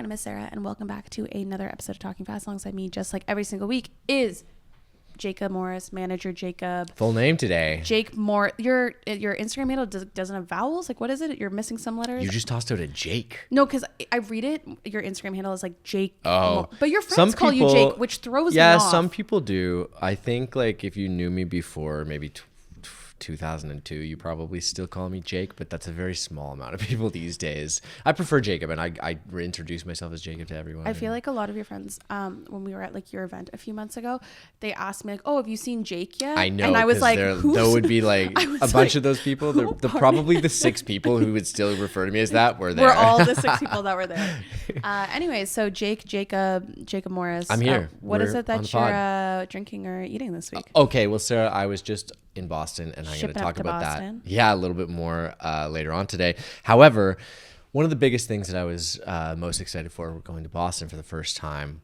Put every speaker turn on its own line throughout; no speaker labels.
name is Sarah, and welcome back to another episode of Talking Fast. Alongside me, just like every single week, is Jacob Morris, manager Jacob.
Full name today.
Jake Moore. Your Instagram handle doesn't have vowels. Like, what is it? You're missing some letters.
You just tossed out a Jake.
No, because I read it. Your Instagram handle is like Jake.
Oh,
Moore. But your friends call you Jake, which throws me off.
Yeah, some people do. I think like if you knew me before, maybe 2002, you probably still call me Jake, but that's a very small amount of people these days. I prefer Jacob, and I reintroduce myself as Jacob to everyone.
I feel like a lot of your friends, when we were at like your event a few months ago, they asked me like, "Oh, have you seen Jake yet?"
I know,
and I was like,
there would be like a bunch of those people. The probably the 6 people who would still refer to me as that were there.
We're all the 6 people that were there. Anyways, so Jacob Morris.
I'm here.
What is
We're
it that you're drinking or eating this week?
Okay, well, Sarah, I was just in Boston, and I'm going to talk about
Boston.
that. Yeah, a little bit more later on today. However, one of the biggest things that I was most excited for going to Boston for the first time,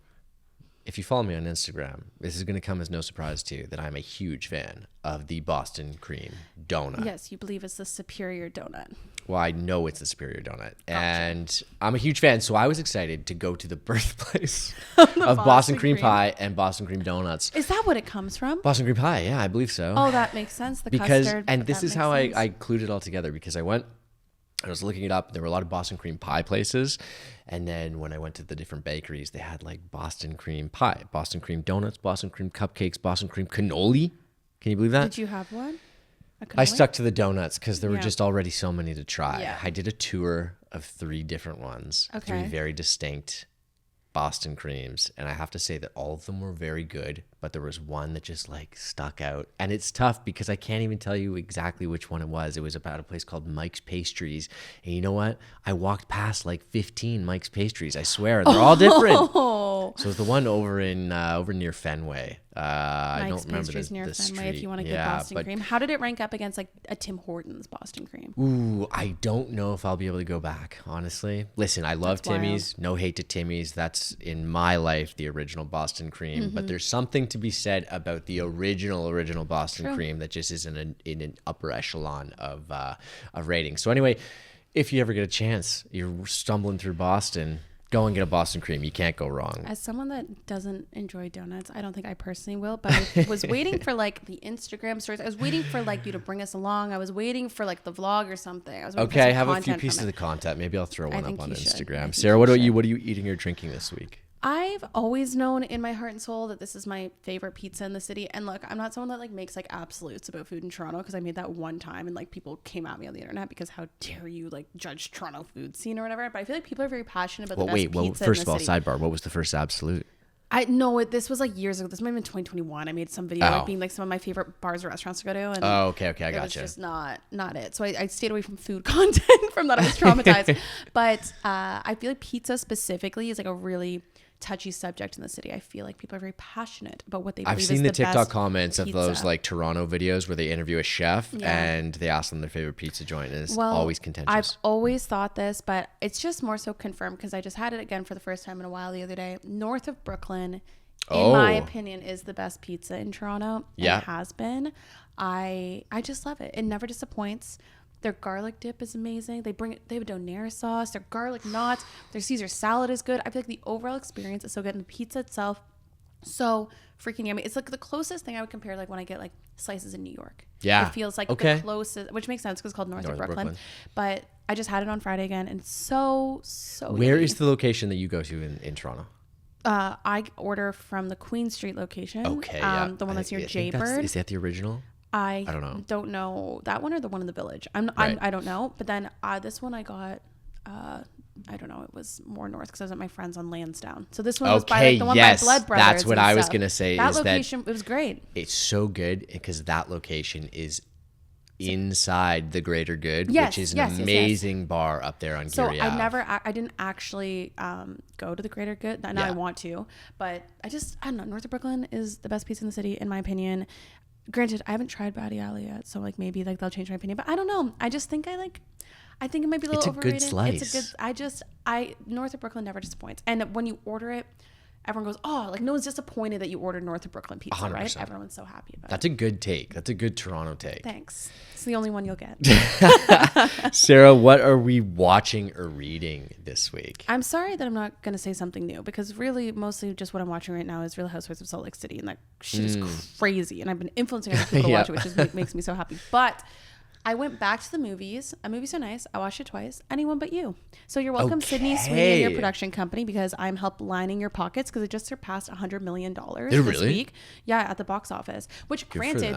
if you follow me on Instagram, this is going to come as no surprise to you that I'm a huge fan of the Boston cream donut.
Yes, you believe it's the superior donut.
Well, I know it's the superior donut, and I'm a huge fan, so I was excited to go to the birthplace of Boston cream pie and Boston cream donuts.
Is that what it comes from?
Boston cream pie, yeah, I believe so.
Oh, that makes sense. Custard.
And this is how I clued it all together, because I was looking it up. There were a lot of Boston cream pie places, and then when I went to the different bakeries, they had like Boston cream pie, Boston cream donuts, Boston cream cupcakes, Boston cream cannoli. Can you believe that?
Did you have one?
I stuck to the donuts because there were just already so many to try.
Yeah.
I did a tour of 3 different ones, 3 very distinct Boston creams, and I have to say that all of them were very good, but there was one that just like stuck out. And it's tough because I can't even tell you exactly which one it was. It was about a place called Mike's Pastries, and you know what? I walked past like 15 Mike's Pastries, I swear, and they're all different. So it's the one over near Fenway. I don't remember
Pastries near
the
Fenway
street.
if you want to get Boston cream. How did it rank up against like a Tim Hortons Boston cream?
Ooh, I don't know if I'll be able to go back, honestly. Listen, I love Timmy's. No hate to Timmy's. That's in my life the original Boston cream. Mm-hmm. But there's something to be said about the original Boston cream that just is in an upper echelon of rating. So anyway, if you ever get a chance, you're stumbling through Boston, go and get a Boston cream. You can't go wrong.
As someone that doesn't enjoy donuts, I don't think I personally will, but I was waiting for like the Instagram stories. I was waiting for like you to bring us along. I was waiting for like the vlog or something. I was
okay, I have a few pieces of the content. Maybe I'll throw one up on Instagram. Sarah, what are you eating or drinking this week?
I've always known in my heart and soul that this is my favorite pizza in the city. And look, I'm not someone that like makes like absolutes about food in Toronto, because I made that one time and like people came at me on the internet because how dare you like judge Toronto food scene or whatever. But I feel like people are very passionate about the best pizza in the city.
First of all, sidebar, what was the first absolute?
I know this was like years ago. This might have been 2021. I made some video like being like some of my favorite bars or restaurants to go to. And
okay, I gotcha.
It was just not it. So I stayed away from food content from that. I was traumatized. But I feel like pizza specifically is like a really touchy subject in the city. I feel like people are very passionate about what they believe is the best.
I've seen the TikTok comments of those like Toronto videos where they interview a chef and they ask them their favorite pizza joint, and it's always contentious.
I've always thought this, but it's just more so confirmed because I just had it again for the first time in a while the other day. North of Brooklyn, in my opinion, is the best pizza in Toronto. Yeah, it has been. I just love it. It never disappoints. Their garlic dip is amazing. They have a donair sauce. Their garlic knots. Their Caesar salad is good. I feel like the overall experience is so good. And the pizza itself, so freaking yummy. It's like the closest thing I would compare like when I get like slices in New York.
Yeah.
It feels like the closest, which makes sense because it's called North of Brooklyn. But I just had it on Friday again, and it's so
Where is the location that you go to in Toronto?
I order from the Queen Street location.
Okay,
the one that's near Jaybird.
Is that the original?
I don't know that one or the one in the Village. I don't know. But then this one I got, I don't know. It was more north because I was at my friend's on Lansdowne. So this one was by like, the one by Blood Brothers.
That's what I was gonna say.
That location, it was great.
It's so good because that location is inside the Greater Good, which is an amazing bar up there on Geary Ave.
I didn't actually go to the Greater Good. Now I want to, but I don't know. North of Brooklyn is the best pizza in the city, in my opinion. Granted, I haven't tried Batty Alley yet, so like maybe like they'll change my opinion. But I don't know. I just think I think it might be a little overrated.
It's a good slice.
North of Brooklyn never disappoints. And when you order it, everyone goes, oh, like no one's disappointed that you ordered North of Brooklyn pizza,
100%.
right? Everyone's so happy about
That's
it.
a good take. That's a good Toronto take.
Thanks. It's the only one you'll get.
Sarah, what are we watching or reading this week?
I'm sorry that I'm not going to say something new because really mostly just what I'm watching right now is Real Housewives of Salt Lake City, and that shit is crazy. And I've been influencing other people to watch it, which is, makes me so happy. But I went back to the movies. A movie so nice. I watched it twice. Anyone But You. So you're welcome, Sydney Sweeney and your production company, because I'm help lining your pockets because it just surpassed $100 million this week. Yeah, at the box office. Which, granted,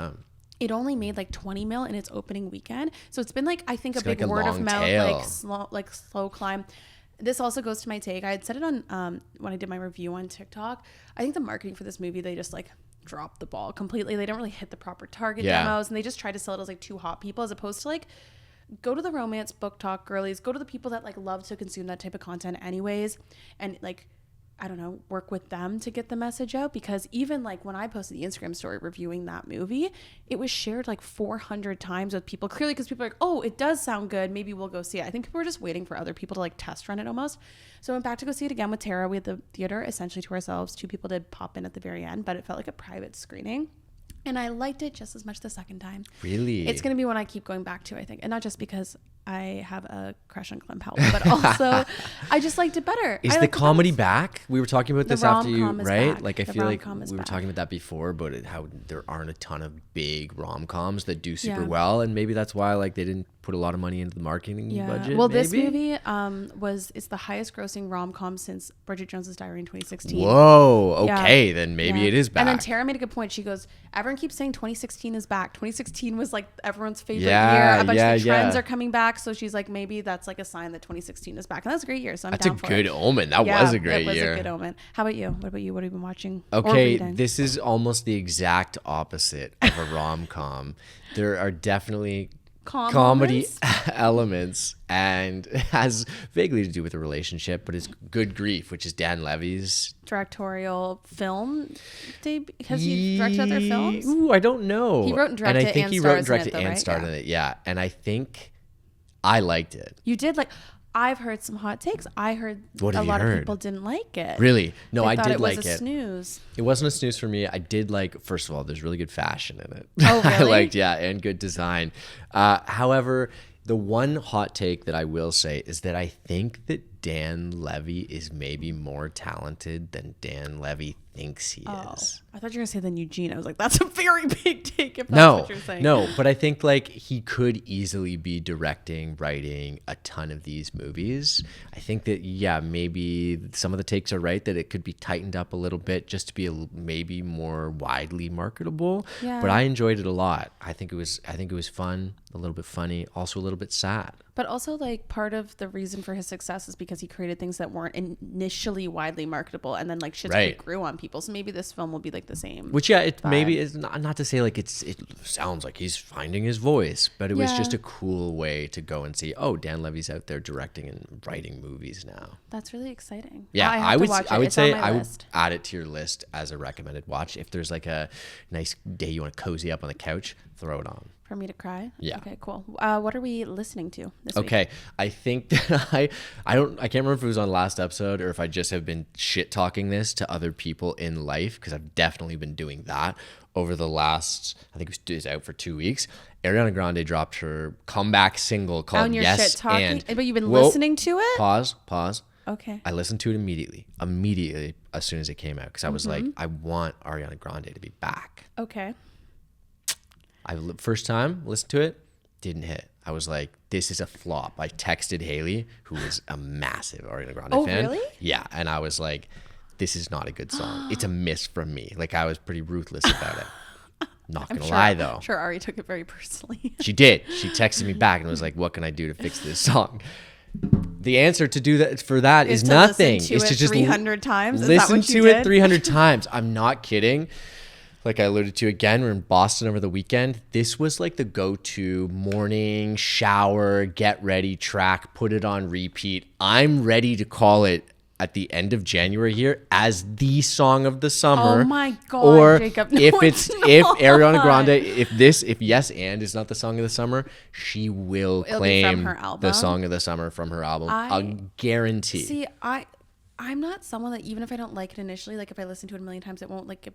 it only made like 20 mil in its opening weekend. So it's been like, I think, a big word of mouth, slow climb. This also goes to my take. I had said it on when I did my review on TikTok. I think the marketing for this movie, they just like drop the ball completely. They don't really hit the proper target demos, and they just try to sell it as like two hot people, as opposed to like go to the romance book talk girlies, go to the people that like love to consume that type of content anyways, and like, I don't know, work with them to get the message out. Because even like when I posted the Instagram story reviewing that movie, it was shared like 400 times with people, clearly because people are like, oh, it does sound good, maybe we'll go see it. I think people were just waiting for other people to like test run it almost. So I went back to go see it again with Tara. We had the theater essentially to ourselves. 2 people did pop in at the very end, but it felt like a private screening. And I liked it just as much the second time.
Really?
It's going to be one I keep going back to, I think. And not just because I have a crush on Glenn Powell, but also I just liked it better.
Is the comedy back? We were talking about this after you, right?
Back.
Like I feel like we were talking about that before, about how there aren't a ton of big rom-coms that do super well, and maybe that's why like they didn't put a lot of money into the marketing budget.
Well, this movie it's the highest grossing rom-com since Bridget Jones's Diary in 2016.
Whoa, okay, then maybe it is back.
And then Tara made a good point. She goes, everyone keeps saying 2016 is back. 2016 was like everyone's favorite year. A bunch of the trends are coming back. So she's like, maybe that's like a sign that 2016 is back. And that's a great year. So I'm down for it.
That's a good omen. That was a great year.
It was a good omen. How about you? What about you? What have you been watching?
Okay, this is almost the exact opposite of a rom-com. There are definitely comedy elements, and has vaguely to do with a relationship, but it's Good Grief, which is Dan Levy's
directorial film. Has he directed other films?
Ooh, I don't know.
He wrote and directed,
and I think he wrote and directed and starred in it. Yeah, and I think I liked it.
You did like. I've heard some hot takes. I heard a lot of people didn't like it.
Really? No, I did like it.
It was a snooze.
It wasn't a snooze for me. I did like, first of all, there's really good fashion in it.
Oh, really?
I liked, and good design. However, the one hot take that I will say is that I think that Dan Levy is maybe more talented than Dan Levy thinks he is.
I thought you were going to say than Eugene. I was like, that's a very big take if that's what you're saying.
No, but I think like he could easily be directing, writing a ton of these movies. I think that, maybe some of the takes are right, that it could be tightened up a little bit just to be maybe more widely marketable.
Yeah.
But I enjoyed it a lot. I think it was fun, a little bit funny, also a little bit sad.
But also, like, part of the reason for his success is because he created things that weren't initially widely marketable, and then like shit grew on people. So maybe this film will be like the same.
Which it maybe is not to say like it sounds like he's finding his voice, but it was just a cool way to go and see. Oh, Dan Levy's out there directing and writing movies now.
That's really exciting.
Yeah, I would say I would add it to your list as a recommended watch. If there's like a nice day you want to cozy up on the couch, throw it on.
For me to cry?
Yeah.
Okay, cool. What are we listening to this week?
Okay, I think that I can't remember if it was on last episode or if I just have been shit talking this to other people in life, because I've definitely been doing that over the last, I think it was out for 2 weeks. Ariana Grande dropped her comeback single called Yes
shit talking,
and.
But you've been listening to it?
Pause.
Okay.
I listened to it immediately as soon as it came out, because I was like, I want Ariana Grande to be back.
Okay.
First time listened to it, didn't hit. I was like, this is a flop. I texted Haley, who is a massive Ariana Grande fan. Oh, really? Yeah, and I was like, this is not a good song. It's a miss from me. Like, I was pretty ruthless about it. Not gonna lie though.
I'm sure Ari took it very personally.
She did. She texted me back and was like, what can I do to fix this song? The answer to do that for that is nothing.
It's to just 300 times.
Listen to it 300 times. I'm not kidding. Like I alluded to again, we're in Boston over the weekend. This was like the go-to morning shower, get ready track, put it on repeat. I'm ready to call it at the end of January here as the song of the summer.
Oh my God,
or
Jacob. No,
if Ariana Grande, if Yes and is not the song of the summer, she will claim the song of the summer from her album. I'll guarantee.
See, I'm not someone that even if I don't like it initially, like if I listen to it a million times, it won't like.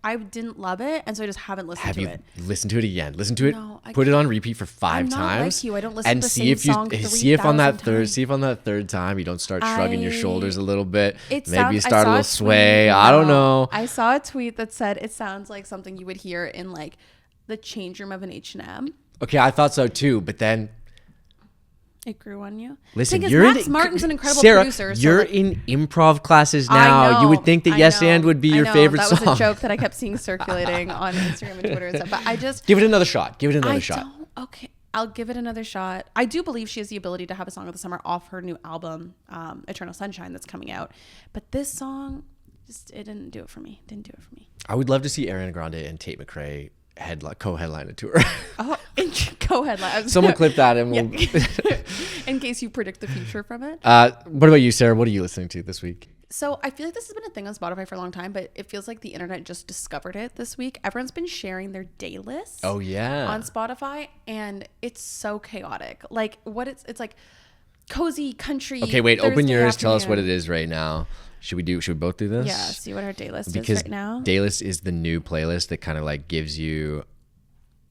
I didn't love it, and so I just haven't listened to it.
Listen to it again. Listen to it. Put it on repeat for 5 times. I'm not like you. I don't listen to the same song 3,000 times. See if on that third time you don't start shrugging your shoulders a little bit. Maybe you start a little sway. I don't know.
I saw a tweet that said it sounds like something you would hear in like the change room of an H&M.
Okay, I thought so too, but then
it grew on you.
Listen,
Max Martin's an incredible producer.
So you're in improv classes now. You would think that Yes and would be your favorite song.
That was a joke that I kept seeing circulating on Instagram and Twitter and stuff. But I just
give it another shot.
Okay, I'll give it another shot. I do believe she has the ability to have a song of the summer off her new album, Eternal Sunshine, that's coming out. But this song, it didn't do it for me.
I would love to see Ariana Grande and Tate McRae co-headline a tour.
Oh, co-headline.
Someone clip that and we'll
in case you predict the future from it.
What about you, Sarah? What are you listening to this week?
So I feel like this has been a thing on Spotify for a long time, but it feels like the internet just discovered it this week. Everyone's been sharing their day lists.
Oh yeah.
On Spotify, and it's so chaotic. Like it's like cozy country.
Okay, wait. Thursday open yours. Tell us what it is right now. Should we both do this?
Yeah, see what our day list is right now.
Day list is the new playlist that kind of like gives you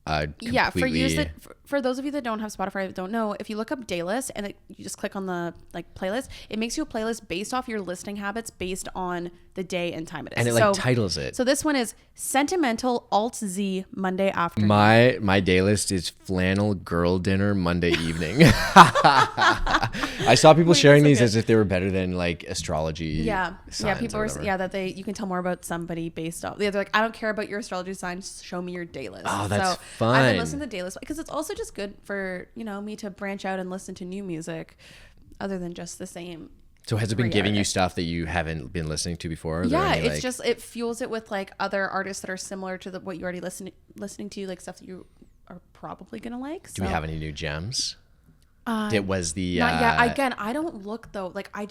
for those of you that don't have Spotify that don't know, if you look up day list and you just click on the like playlist, it makes you a playlist based off your listening habits based on the day and time it is.
And it titles it.
So this one is Sentimental Alt Z Monday afternoon.
My day list is Flannel Girl Dinner Monday evening. I saw people sharing these as if they were better than like astrology.
People were that you can tell more about somebody based off. They're like, I don't care about your astrology sign, show me your day list.
Oh, that's fun.
I've been listening to the day list because it's also just good for me to branch out and listen to new music other than just the same.
So has it been giving you stuff that you haven't been listening to before?
Yeah, it's just it fuels it with like other artists that are similar to what you already listening to, like stuff that you are probably gonna like.
Do we have any new gems? It was the
not yet. Again, I don't look though. Like it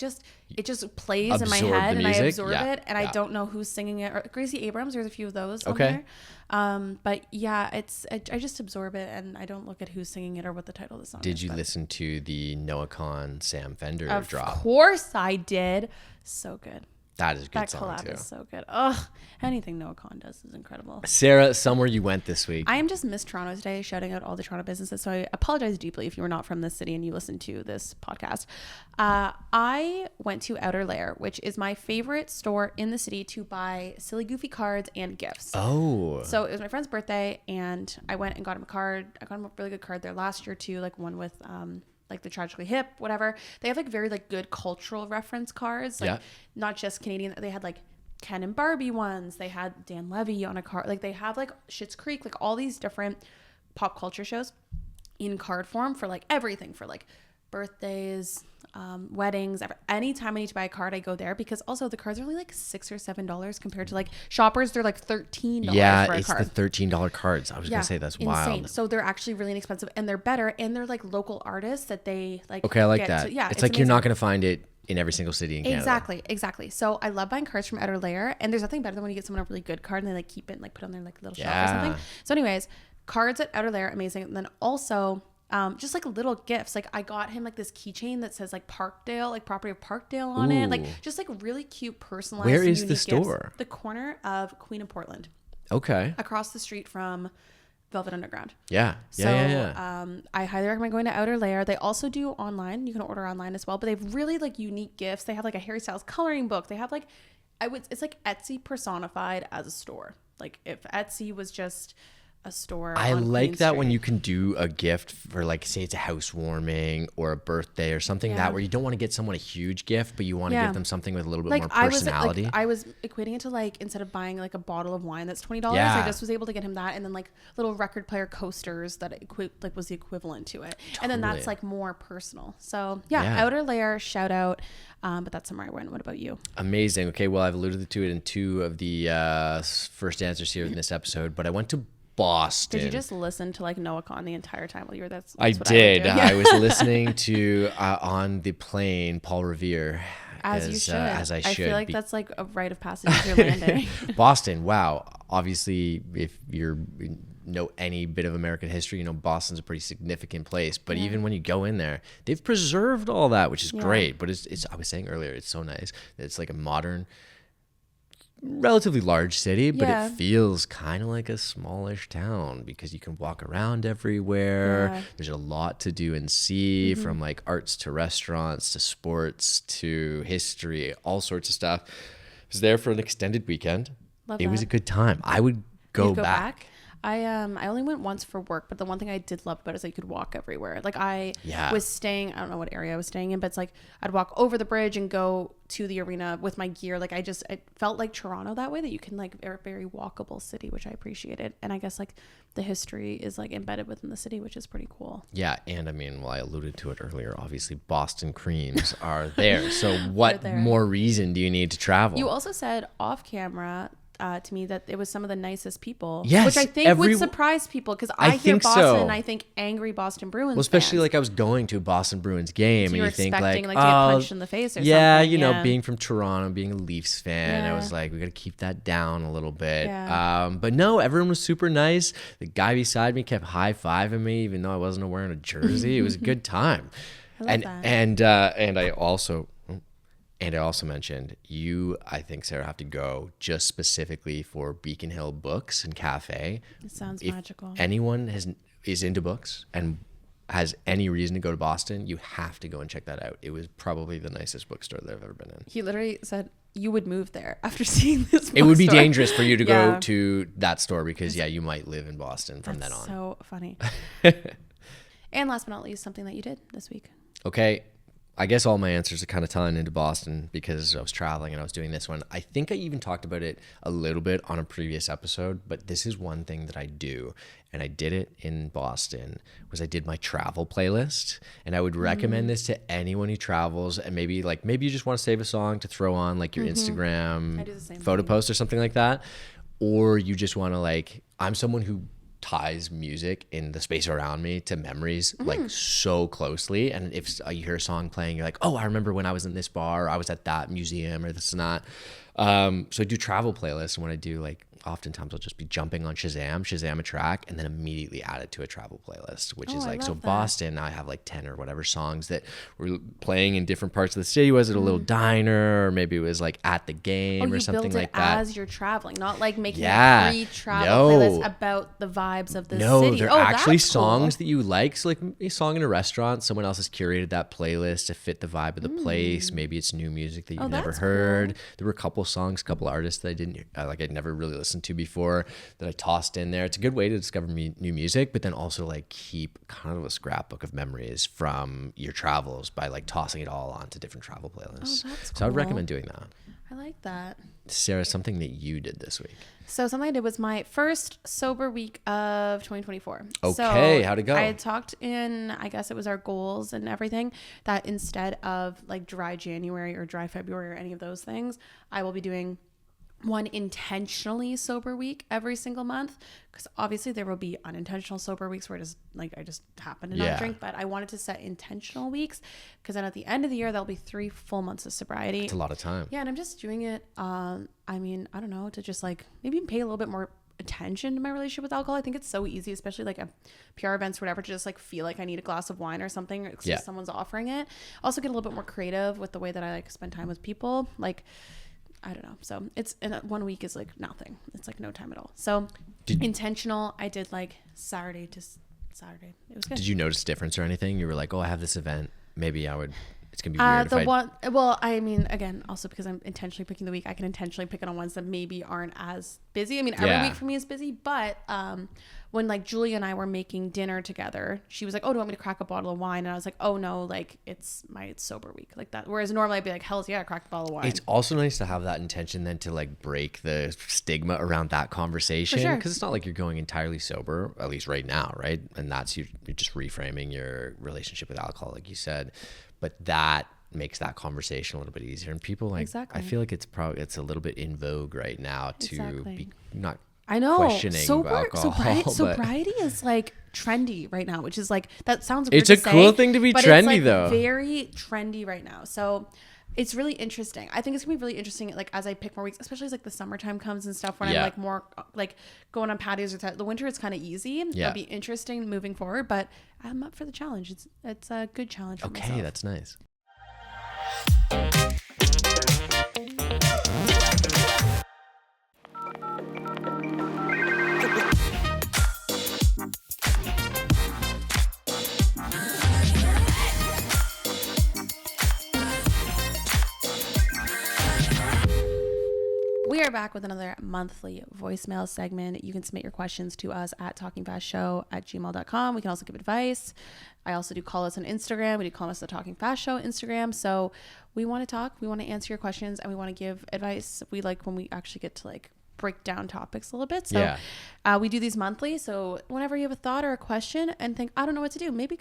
just plays in my head and I absorb it, and I don't know who's singing it. Or Gracie Abrams, there's a few of those on there. But yeah, I just absorb it and I don't look at who's singing it or what the title of the song is.
Did you listen to the Noah Kahn Sam Fender drop?
Of course I did. So good.
That is a good song
too. That collab is so good. Anything Noah Kahn does is incredible.
Sarah, somewhere you went this week.
I am just Miss Toronto today, shouting out all the Toronto businesses. So I apologize deeply if you were not from this city and you listened to this podcast. I went to Outer Layer, which is my favorite store in the city to buy silly, goofy cards and gifts.
Oh.
So it was my friend's birthday, and I went and got him a card. I got him a really good card there last year too, like one with like the Tragically Hip, whatever. They have like very like good cultural reference cards, like not just Canadian. They had like Ken and Barbie ones. They had Dan Levy on a card. Like they have like Schitt's Creek, like all these different pop culture shows in card form for like everything, for like birthdays, weddings. Anytime I need to buy a card, I go there, because also the cards are only like $6 or $7 compared to like Shoppers. They're like $13 for a card.
Yeah, it's the $13 cards. I was gonna say that's insane.
Wild. So they're actually really inexpensive, and they're better, and they're like local artists that they like.
Okay, I like that. It's like amazing. You're not gonna find it in every single city in Canada.
Exactly. So I love buying cards from Outer Layer, and there's nothing better than when you get someone a really good card and they like keep it and like put it on their like little shelf or something. So anyways, cards at Outer Layer, amazing. And then also just like little gifts. Like I got him like this keychain that says like Parkdale, like property of Parkdale on it. Like just like really cute, personalized.
Where is the store?
Gifts. The corner of Queen and Portland.
Okay.
Across the street from Velvet Underground.
Yeah.
I highly recommend going to Outer Layer. They also do online. You can order online as well, but they have really like unique gifts. They have like a Harry Styles coloring book. They have like, it's like Etsy personified as a store. Like if Etsy was just a store.
I like that when you can do a gift for like, say it's a housewarming or a birthday or something that where you don't want to get someone a huge gift, but you want to give them something with a little bit more personality.
I was equating it to like, instead of buying like a bottle of wine that's $20, I just was able to get him that, and then like little record player coasters that was the equivalent to it. Totally. And then that's like more personal. So Outer Layer, shout out. But that's somewhere I went. What about you?
Amazing. Okay, well, I've alluded to it in 2 of the first answers here in this episode, but I went to Boston.
Did you just listen to like Noah Kahn the entire time while you were there?
I did. I was listening to on the plane Paul Revere.
As you should.
As I should.
I feel like that's like a rite of passage as you're landing.
Boston. Wow. Obviously, if you're know any bit of American history, you know, Boston's a pretty significant place. But even when you go in there, they've preserved all that, which is great. But it's I was saying earlier, it's so nice that it's like a modern, relatively large city, but it feels kind of like a smallish town because you can walk around everywhere. There's a lot to do and see, from like arts to restaurants to sports to history, all sorts of stuff. I was there for an extended weekend. It was a good time. I would go back.
I only went once for work, but the one thing I did love about it is that you could walk everywhere. Like I was staying, I don't know what area I was staying in, but it's like I'd walk over the bridge and go to the arena with my gear. Like it felt like Toronto that way, that you can like a very walkable city, which I appreciated. And I guess like the history is like embedded within the city, which is pretty cool.
Yeah. And I mean, well, I alluded to it earlier, obviously Boston creams are there. So what more reason do you need to travel?
You also said off camera to me that it was some of the nicest people,
yes,
which I think would surprise people, because I hear Boston
so.
And I think angry Boston Bruins.
Well, especially
fans.
Like I was going to a Boston Bruins game,
so
and you think like,
to get punched in the face or something.
You know, being from Toronto, being a Leafs fan, I was like, we got to keep that down a little bit. But no, everyone was super nice. The guy beside me kept high-fiving me, even though I wasn't wearing a jersey. It was a good time.
I love that.
And I also mentioned I think, Sarah, have to go just specifically for Beacon Hill Books and Cafe.
It sounds magical.
If anyone is into books and has any reason to go to Boston, you have to go and check that out. It was probably the nicest bookstore that I've ever been in.
He literally said you would move there after seeing this bookstore.
It would be dangerous for you to go to that store because, you might live in Boston from then on.
So funny. And last but not least, something that you did this week.
Okay. I guess all my answers are kind of tying into Boston because I was traveling and I was doing this one. I think I even talked about it a little bit on a previous episode, but this is one thing that I do, and I did it in Boston, was I did my travel playlist. And I would recommend this to anyone who travels, and maybe you just want to save a song to throw on like your Instagram photo post or something like that. Or you just want to I'm someone who ties music in the space around me to memories like so closely, and if you hear a song playing, you're like, oh, I remember when I was in this bar, or I was at that museum, or this and that. So I do travel playlists, and when I do, oftentimes I'll just be jumping on Shazam a track, and then immediately add it to a travel playlist, which is so that. Boston, I have 10 or whatever songs that were playing in different parts of the city. Was it a little diner, or maybe it was at the game or something like that?
As you're traveling, not making a pre-travel playlist about the vibes of the city.
No, they're actually songs that you like. So a song in a restaurant, someone else has curated that playlist to fit the vibe of the place. Maybe it's new music that you've never heard. Cool. There were a couple songs, couple artists that I didn't I'd never really listened to before that I tossed in there. It's a good way to discover new music, but then also keep kind of a scrapbook of memories from your travels by tossing it all onto different travel playlists.
Oh, that's cool.
So I would recommend doing that.
I like that.
Sarah, something that you did this week.
So something I did was my first sober week of 2024.
Okay, how'd it go?
I had talked in, I guess it was our goals and everything, that instead of dry January or dry February or any of those things, I will be doing one intentionally sober week every single month, because obviously there will be unintentional sober weeks where it is I just happen to not drink, but I wanted to set intentional weeks, because then at the end of the year there'll be 3 full months of sobriety.
It's a lot of time.
Yeah, and I'm just doing it I don't know, to just maybe pay a little bit more attention to my relationship with alcohol. I think it's so easy, especially at PR events or whatever, to just feel like I need a glass of wine or something, because someone's offering it. Also get a little bit more creative with the way that I spend time with people. I don't know. So it's, and 1 week is nothing. It's no time at all. So intentional. I did Saturday to Saturday. It was good.
Did you notice a difference or anything? You were oh, I have this event. Maybe it's going to be weird.
Well, I mean, again, also because I'm intentionally picking the week, I can intentionally pick it on ones that maybe aren't as busy. I mean, every week for me is busy, but when Julia and I were making dinner together, she was like, oh, do you want me to crack a bottle of wine? And I was like, oh no, it's my sober week, that. Whereas normally I'd be like, hell's yeah, crack a bottle of wine.
It's also nice to have that intention then to break the stigma around that conversation. For sure. Because it's not like you're going entirely sober, at least right now, right? And that's you're just reframing your relationship with alcohol, like you said. But that makes that conversation a little bit easier. And people
exactly.
I feel like it's a little bit in vogue right now to be not
I know.
questioning alcohol.
Sobriety is trendy right now, which is that sounds weird
It's a cool thing to be trendy,
it's
though.
Very trendy right now. So It's really interesting. I think it's gonna be really interesting, like as I pick more weeks, especially as like the summertime comes and stuff, when I'm like more like going on patios or the winter. It's kind of easy. Yeah, it'll be interesting moving forward, but I'm up for the challenge. It's a good challenge for myself.
Okay, that's nice.
We are back with another monthly voicemail segment. You can submit your questions to us at talkingfastshow@gmail.com. We can also give advice. I also do call us on Instagram. We do call us the Talking Fast Show Instagram. So we want to talk. We want to answer your questions, and we want to give advice. We like when we actually get to like break down topics a little bit. So we do these monthly. So whenever you have a thought or a question and think, I don't know what to do, maybe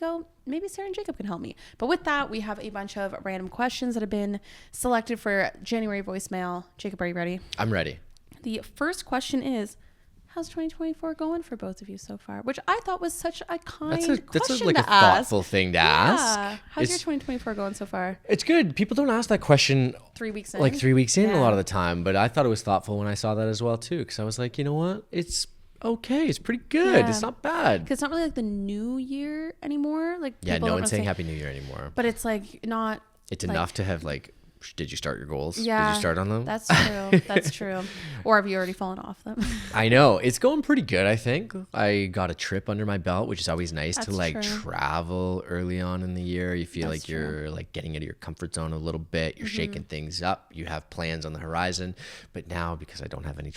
Sarah and Jacob can help me. But with that, we have a bunch of random questions that have been selected for January voicemail. Jacob, are you ready?
I'm ready.
The first question is, how's 2024 going for both of you so far? Which I thought was such a kind question
that's like a thoughtful thing to ask.
How's your 2024 going so far?
It's good. People don't ask that question
3 weeks in.
Like 3 weeks in a lot of the time. But I thought it was thoughtful when I saw that as well too. Because I was like, you know what? It's okay. It's pretty good. It's not bad.
Because it's not really like the new year anymore. Like
no one's saying Happy New Year anymore.
But it's like not.
It's like, enough to have like, did you start your goals? Yeah. Did you start on them?
That's true. That's true. Or have you already fallen off them?
I know. It's going pretty good, I think. I got a trip under my belt, which is always nice to like travel early on in the year. You feel like you're like getting out of your comfort zone a little bit. You're shaking things up. You have plans on the horizon. But now, because I don't have any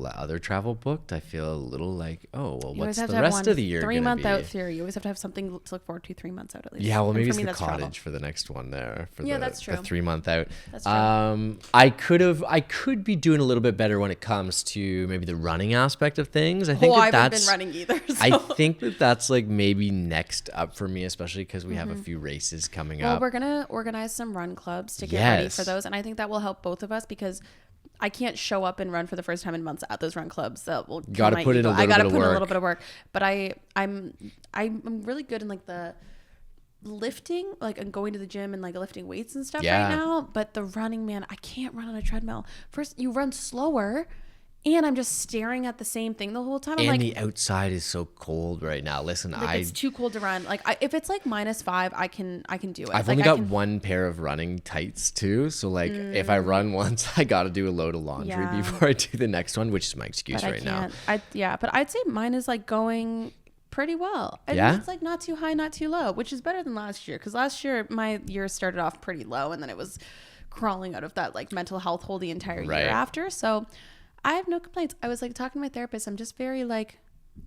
other travel booked, I feel a little like, oh, well, what's the rest of the year
3 month out theory. You always have to have something to look forward to 3 months out at least.
Yeah, well, maybe it's the cottage for the next one there.
That's true.
The 3 month out.
That's true.
I could be doing a little bit better when it comes to maybe the running aspect of things. I think
I haven't been running either. So.
I think that's like maybe next up for me, especially because we have a few races coming up.
Well, we're gonna organize some run clubs to get ready for those, and I think that will help both of us because I can't show up and run for the first time in months at those run clubs. That will
got to put in a little bit of work.
A little bit of work. But I'm really good in like the lifting, like and going to the gym and like lifting weights and stuff right now. But the running, man, I can't run on a treadmill. First, you run slower. And I'm just staring at the same thing the whole time.
And like, the outside is so cold right now. Listen,
it's too cold to run. Like if it's like -5, I can do it.
I've only got one pair of running tights too. So like if I run once, I got to do a load of laundry before I do the next one, which is my excuse right now.
But I'd say mine is like going pretty well. It's like not too high, not too low, which is better than last year. Because last year my year started off pretty low, and then it was crawling out of that like mental health hole the entire year after. So I have no complaints. I was like talking to my therapist. I'm just very like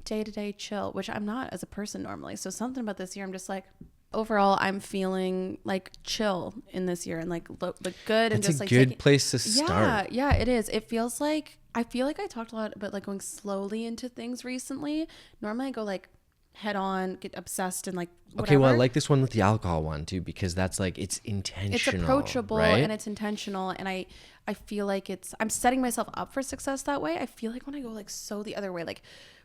day-to-day chill, which I'm not as a person normally. So something about this year, I'm just like, overall, I'm feeling like chill in this year and like look good. And just like
it's a good place to start.
Yeah, it is. It feels like, I feel like I talked a lot about like going slowly into things recently. Normally I go like head on, get obsessed and like whatever.
Okay, well, I like this one with the alcohol one too, because that's like, it's intentional.
It's approachable and it's intentional. And I feel like I'm setting myself up for success that way. I feel like when I go like so the other way, like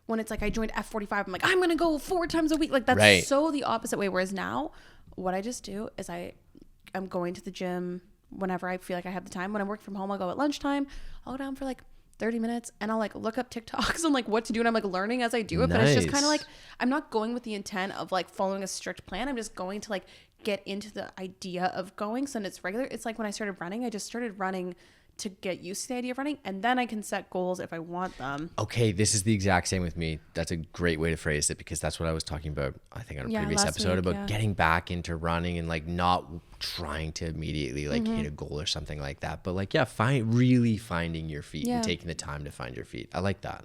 when it's like I joined F45, I'm like, I'm going to go 4 times a week. Like that's so the opposite way. Whereas now what I just do is I'm going to the gym whenever I feel like I have the time. When I work from home, I'll go at lunchtime. I'll go down for like 30 minutes and I'll like look up TikToks and like what to do. And I'm like learning as I do it, but it's just kind of like, I'm not going with the intent of like following a strict plan. I'm just going to like get into the idea of going. So when it's regular, it's like when I started running, I just started running to get used to the idea of running, and then I can set goals if I want them.
Okay, this is the exact same with me. That's a great way to phrase it, because that's what I was talking about, I think, on a previous episode about getting back into running and like not trying to immediately like hit a goal or something like that, but like really finding your feet and taking the time to find your feet. I like that.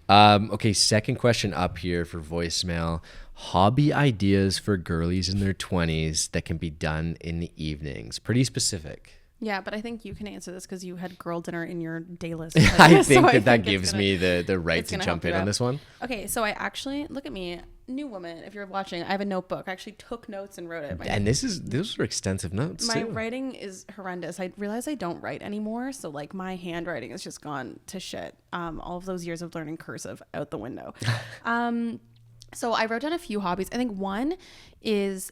Okay, second question up here for voicemail. Hobby ideas for girlies in their 20s that can be done in the evenings. Pretty specific.
Yeah, but I think you can answer this because you had girl dinner in your day list.
I think that gives me the right to jump in on this one.
Okay, so I actually, look at me, new woman. If you're watching, I have a notebook. I actually took notes and wrote it.
And those are extensive notes.
My writing is horrendous. I realize I don't write anymore, so like my handwriting has just gone to shit. All of those years of learning cursive out the window. So I wrote down a few hobbies. I think one is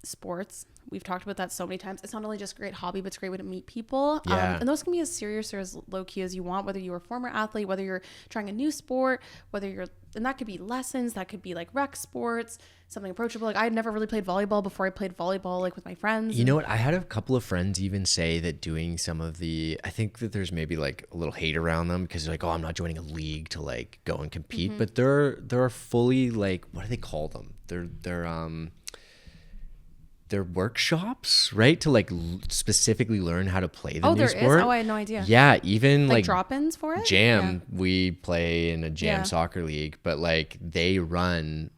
sports. We've talked about that so many times. It's not only just a great hobby, but it's a great way to meet people.
Yeah.
And those can be as serious or as low key as you want, whether you're a former athlete, whether you're trying a new sport, and that could be lessons, that could be like rec sports, something approachable. Like I had never really played volleyball before I played volleyball like with my friends.
You know what? I had a couple of friends even say that doing some of I think that there's maybe like a little hate around them because they're like, oh, I'm not joining a league to like go and compete. But they're fully like, what do they call them? They're workshops, right? To like specifically learn how to play the new sport.
Is? Oh, I had no idea.
Yeah, even like
drop-ins for it.
Jam, we play in a jam soccer league, but like they run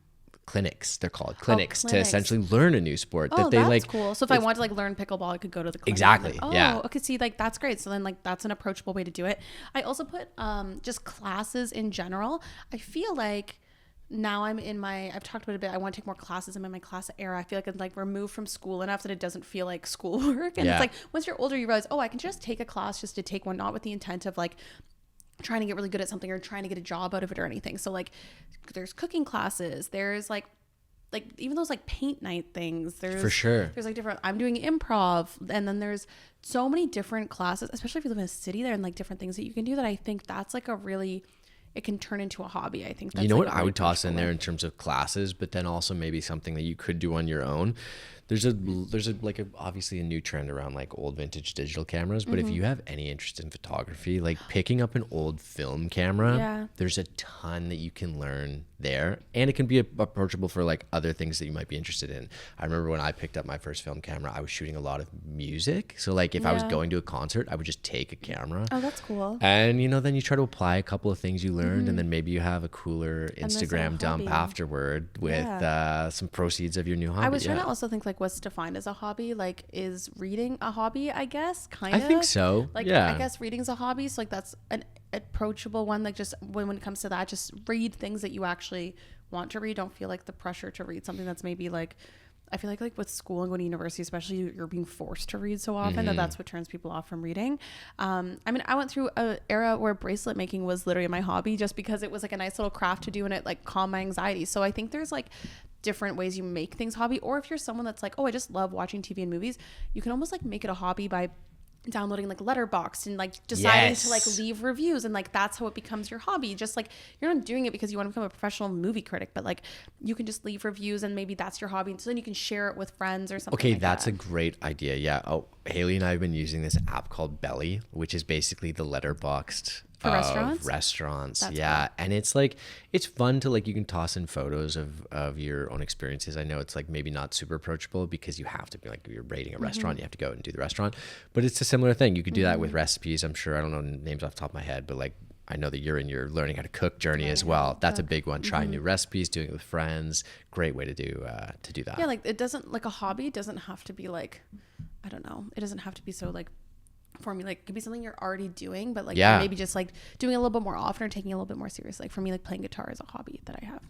clinics. They're called clinics to essentially learn a new sport.
Oh, that's cool. So if I want to like learn pickleball, I could go to the clinic.
Exactly.
Yeah. Okay. See, like that's great. So then like that's an approachable way to do it. I also put just classes in general. I feel like now I've talked about it a bit. I want to take more classes. I'm in my class era. I feel like I'm like removed from school enough that it doesn't feel like schoolwork. And it's like once you're older, you realize, oh, I can just take a class just to take one, not with the intent of like trying to get really good at something or trying to get a job out of it or anything. So like there's cooking classes. There's like even those like paint night things. There's
for sure.
There's like different. I'm doing improv, and then there's so many different classes, especially if you live in a city there and like different things that you can do. That I think that's like it can turn into a hobby. I think that's,
you know
like
what I would toss in there in terms of classes, but then also maybe something that you could do on your own. There's obviously a new trend around like old vintage digital cameras, but if you have any interest in photography, like picking up an old film camera, there's a ton that you can learn there, and it can be approachable for like other things that you might be interested in. I remember when I picked up my first film camera, I was shooting a lot of music. So like if I was going to a concert, I would just take a camera.
Oh, that's cool.
And then you try to apply a couple of things you learned, and then maybe you have a cooler Instagram dump afterward with some proceeds of your new hobby.
I was trying to also think like what's defined as a hobby. Like is reading a hobby? I guess kind of.
I think so.
Like I guess reading's a hobby. So like that's an approachable one. Like just when it comes to that, just read things that you actually want to read. Don't feel like the pressure to read something that's maybe like, I feel like with school and going to university, especially, you're being forced to read so often that's what turns people off from reading. I mean, I went through an era where bracelet making was literally my hobby just because it was like a nice little craft to do and it like calmed my anxiety. So I think there's like different ways you make things hobby. Or if you're someone that's like, oh, I just love watching TV and movies, you can almost like make it a hobby by downloading like Letterboxd and like deciding to like leave reviews, and like that's how it becomes your hobby. Just like you're not doing it because you want to become a professional movie critic, but like you can just leave reviews and maybe that's your hobby, and so then you can share it with friends or something.
Okay,
like
that's a great idea. Yeah. Oh, Haley and I have been using this app called Belly, which is basically the Letterboxd
for
restaurants.
That's
yeah.
cool.
And it's like, it's fun to like, you can toss in photos of your own experiences. I know it's like maybe not super approachable because you have to be like, you're rating a restaurant, you have to go out and do the restaurant, but it's a similar thing. You could do that with recipes. I'm sure, I don't know names off the top of my head, but like, I know that you're in your learning how to cook journey as well. That's a big one. Trying new recipes, doing it with friends. Great way to do that.
Yeah. Like it doesn't, like a hobby doesn't have to be like, I don't know. It doesn't have to be so like formula. It could be something you're already doing, but like maybe just like doing a little bit more often or taking it a little bit more serious. Like for me, like playing guitar is a hobby that I have.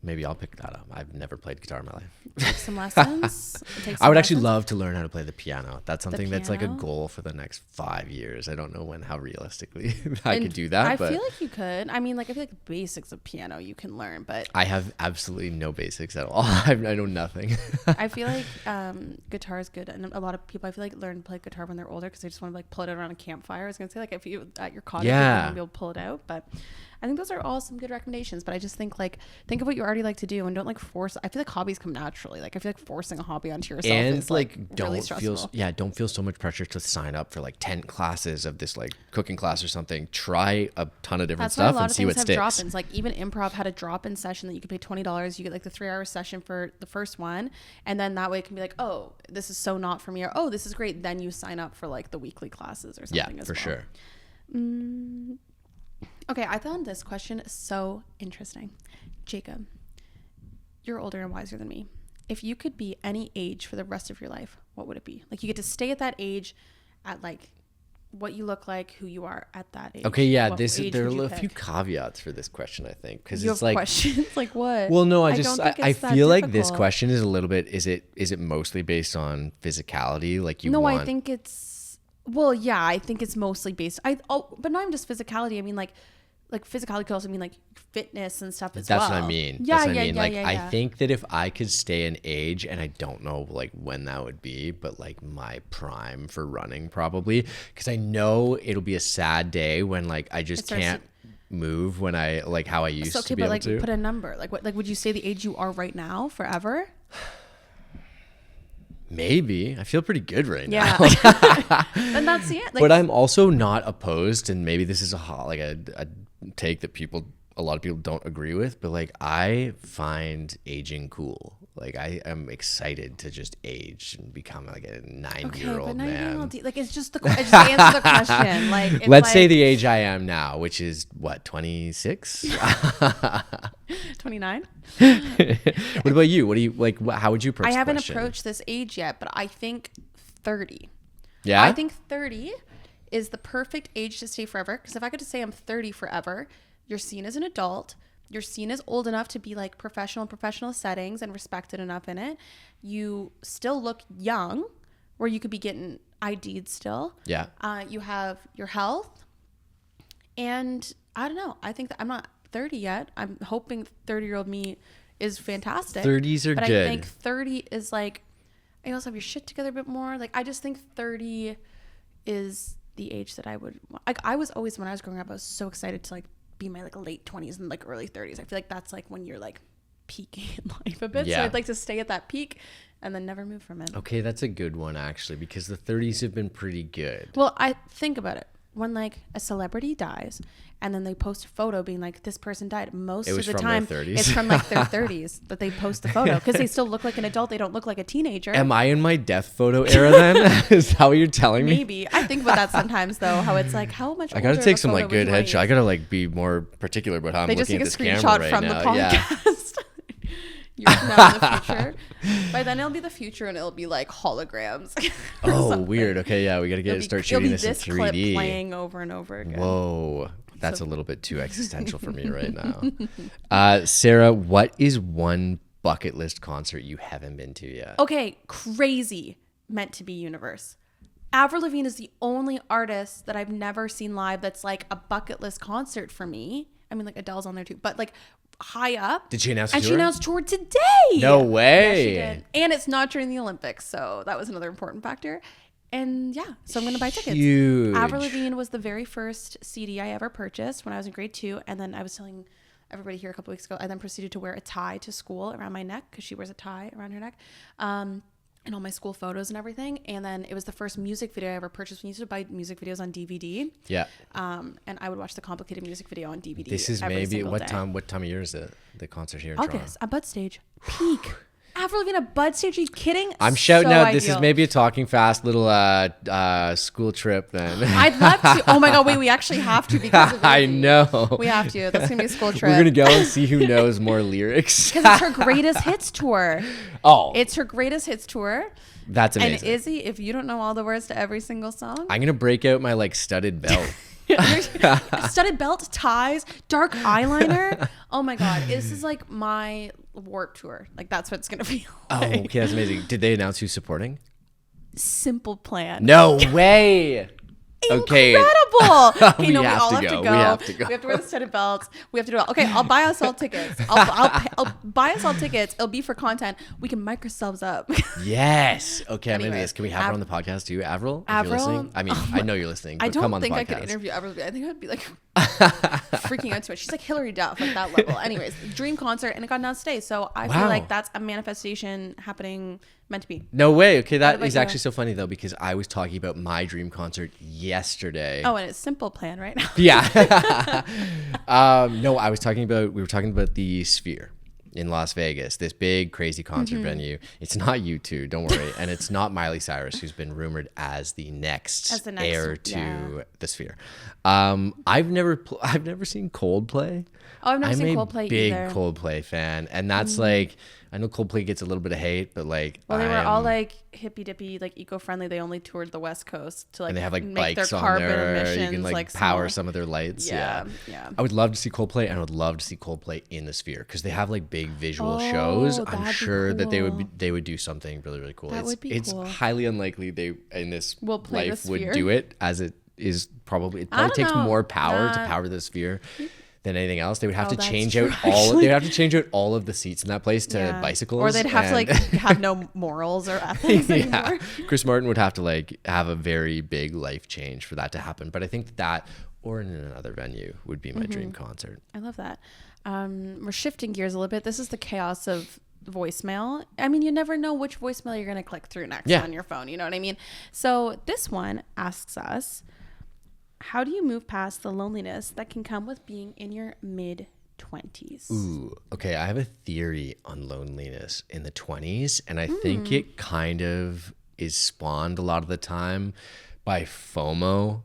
Maybe I'll pick that up. I've never played guitar in my life.
Take some lessons.
I would actually love to learn how to play the piano. That's something that's like a goal for the next 5 years. I don't know how realistically I could do that.
I feel like you could. I mean, like I feel like the basics of piano you can learn, but
I have absolutely no basics at all. I know nothing.
I feel like guitar is good, and a lot of people I feel like learn to play guitar when they're older because they just want to like pull it out around a campfire. I was gonna say like if you at your cottage, you're gonna be able to pull it out, but I think those are all some good recommendations. But I just think like think of what you already like to do and don't like force. I feel like hobbies come naturally. Like I feel like forcing a hobby onto yourself
and
is
like
don't
feel so much pressure to sign up for like 10 classes of this like cooking class or something. Try a ton of different stuff and see what sticks.
Drop-ins. Like even improv had a drop-in session that you could pay $20. You get like the 3-hour session for the first one, and then that way it can be like, oh, this is so not for me, or oh, this is great. Then you sign up for like the weekly classes or something.
Yeah, for sure.
Okay, I found this question so interesting. Jacob, you're older and wiser than me. If you could be any age for the rest of your life, what would it be? Like you get to stay at that age at like what you look like, who you are at that age.
Okay, yeah, there are a few caveats for this question, I think, because it's like
questions like what?
Well, no, I feel like this question is a little bit. Is it mostly based on physicality? Like
I think it's. Well, yeah, I think it's mostly based. But not even just physicality. I mean, like like physicality could also mean like fitness and stuff as
well. That's
what
I mean. Yeah, like I think that if I could stay an age, and I don't know like when that would be, but like my prime for running probably, because I know it'll be a sad day when like I just can't move when I like how I used to be able to.
Put a number. Like what? Like would you say the age you are right now forever?
Maybe. I feel pretty good right now.
And that's it. Like,
but I'm also not opposed, and maybe this is a take that a lot of people don't agree with, but like I find aging cool. Like I am excited to just age and become like a 9-year-old man.
Like it's just to answer the question. Like
let's say the age I am now, which is what, 26?
29.
What about you? What do you like? How would you approach? I
haven't approached this age yet, but I think 30.
Yeah,
I think 30 is the perfect age to stay forever. Because if I could just say I'm 30 forever, you're seen as an adult. You're seen as old enough to be like professional settings and respected enough in it. You still look young, where you could be getting ID'd still.
Yeah.
You have your health, and I don't know. I think that I'm not 30 yet. I'm hoping 30-year-old me is fantastic.
30s are
but
good.
I think 30 is like, you also have your shit together a bit more. Like I just think 30 is the age that I would like. I was always, when I was growing up, I was so excited to like be my like late 20s and like early 30s. I feel like that's like when you're like peaking in life a bit. Yeah. So I'd like to stay at that peak and then never move from it.
Okay, that's a good one actually, because the 30s have been pretty good.
Well, I think about it. When like a celebrity dies and then they post a photo being like, this person died, most of the time it's from like their 30s that they post the photo, because they still look like an adult. They don't look like a teenager.
Am I in my death photo era then? Is that what you're telling me?
Maybe. I think about that sometimes though, how it's like, how much
I gotta take some like good headshot. I gotta like be more particular about how I'm looking at this camera right now. They just take a screenshot from the podcast.
Yeah. Years from now in the future. By then it'll be the future and it'll be like holograms.
Oh, weird. Okay, yeah, we gotta start shooting this in 3D.
Clip playing over and over again.
Whoa, that's a little bit too existential for me right now. Sarah, what is one bucket list concert you haven't been to yet?
Okay, crazy Meant to Be universe. Avril Lavigne is the only artist that I've never seen live that's like a bucket list concert for me. I mean, like Adele's on there too, but like high up.
Did she announce a tour?
And she announced tour today.
No way.
Yeah, she did. And it's not during the Olympics, so that was another important factor. And yeah, so I'm going to buy tickets.
Huge.
Avril Lavigne was the very first CD I ever purchased when I was in grade 2. And then I was telling everybody here a couple weeks ago, I then proceeded to wear a tie to school around my neck, because she wears a tie around her neck. And all my school photos and everything. And then it was the first music video I ever purchased. We used to buy music videos on DVD.
Yeah.
And I would watch the complicated music video on DVD.
This is maybe what time of year is the concert here in
August,
Toronto?
at Bud Stage. Peak. Avril Lavigne at Bud Stage? Are you kidding?
I'm shouting out. This is maybe a talking fast little school trip then.
I'd love to. Oh my God, wait, we actually have to, because of
I know.
We have to. That's going to be a school trip.
We're going to go and see who knows more lyrics.
Because it's her greatest hits tour.
Oh.
It's her greatest hits tour.
That's amazing.
And Izzy, if you don't know all the words to every single song,
I'm going to break out my like studded belt.
Studded belt, ties, dark eyeliner. Oh my God. This is like my Warped Tour. Like that's what it's going to feel like.
Oh, okay. That's amazing. Did they announce who's supporting?
Simple Plan.
No way. Okay.
Incredible. Okay, no, we all have to go.
We have to go.
We have to wear the studded belts. We have to do it. Okay, I'll buy us all tickets. I'll buy us all tickets. It'll be for content. We can mic ourselves up.
Yes. Okay, I'm into
Anyway,
this. Can we have her on the podcast too, Avril? If
Avril?
you're listening. I mean, I know you're listening, but
I don't
come on
think
the podcast.
I could interview Avril. I think I'd be like freaking out too much. She's like Hillary Duff, like that level. Anyways, dream concert, and it got announced today. So I feel like that's a manifestation happening, meant to be.
No way. Okay, that is actually so funny though, because I was talking about my dream concert yesterday.
Oh, and it's Simple Plan right now.
Yeah. No, we were talking about the Sphere in Las Vegas, this big crazy concert venue. It's not U2, don't worry, and it's not Miley Cyrus, who's been rumored as the next heir to the Sphere. I've never seen Coldplay.
Oh, I've never seen Coldplay either.
I'm a big Coldplay fan, and that's like, I know Coldplay gets a little bit of hate, but like,
well, they were all like hippy dippy, like eco-friendly. They only toured the West Coast to like,
and they have like
make
bikes
their
on
carbon
there.
emissions,
You can like power some of their lights. Yeah. I would love to see Coldplay, and I would love to see Coldplay in the Sphere, because they have like big visual shows. I'm sure that they would do something really, really cool.
That would be
it's
cool.
highly unlikely they in this life
the
would
Sphere.
do it, as it probably takes more power to power the Sphere. than anything else. They would have to change out they'd have to change out all of the seats in that place to bicycles.
Or they'd have to like have no morals or ethics anymore.
Chris Martin would have to like have a very big life change for that to happen. But I think that, or in another venue, would be my dream concert.
I love that. We're shifting gears a little bit. This is the chaos of voicemail. I mean, you never know which voicemail you're going to click through next on your phone. You know what I mean? So this one asks us, how do you move past the loneliness that can come with being in your mid-20s?
Ooh, okay. I have a theory on loneliness in the 20s, and I think it kind of is spawned a lot of the time by FOMO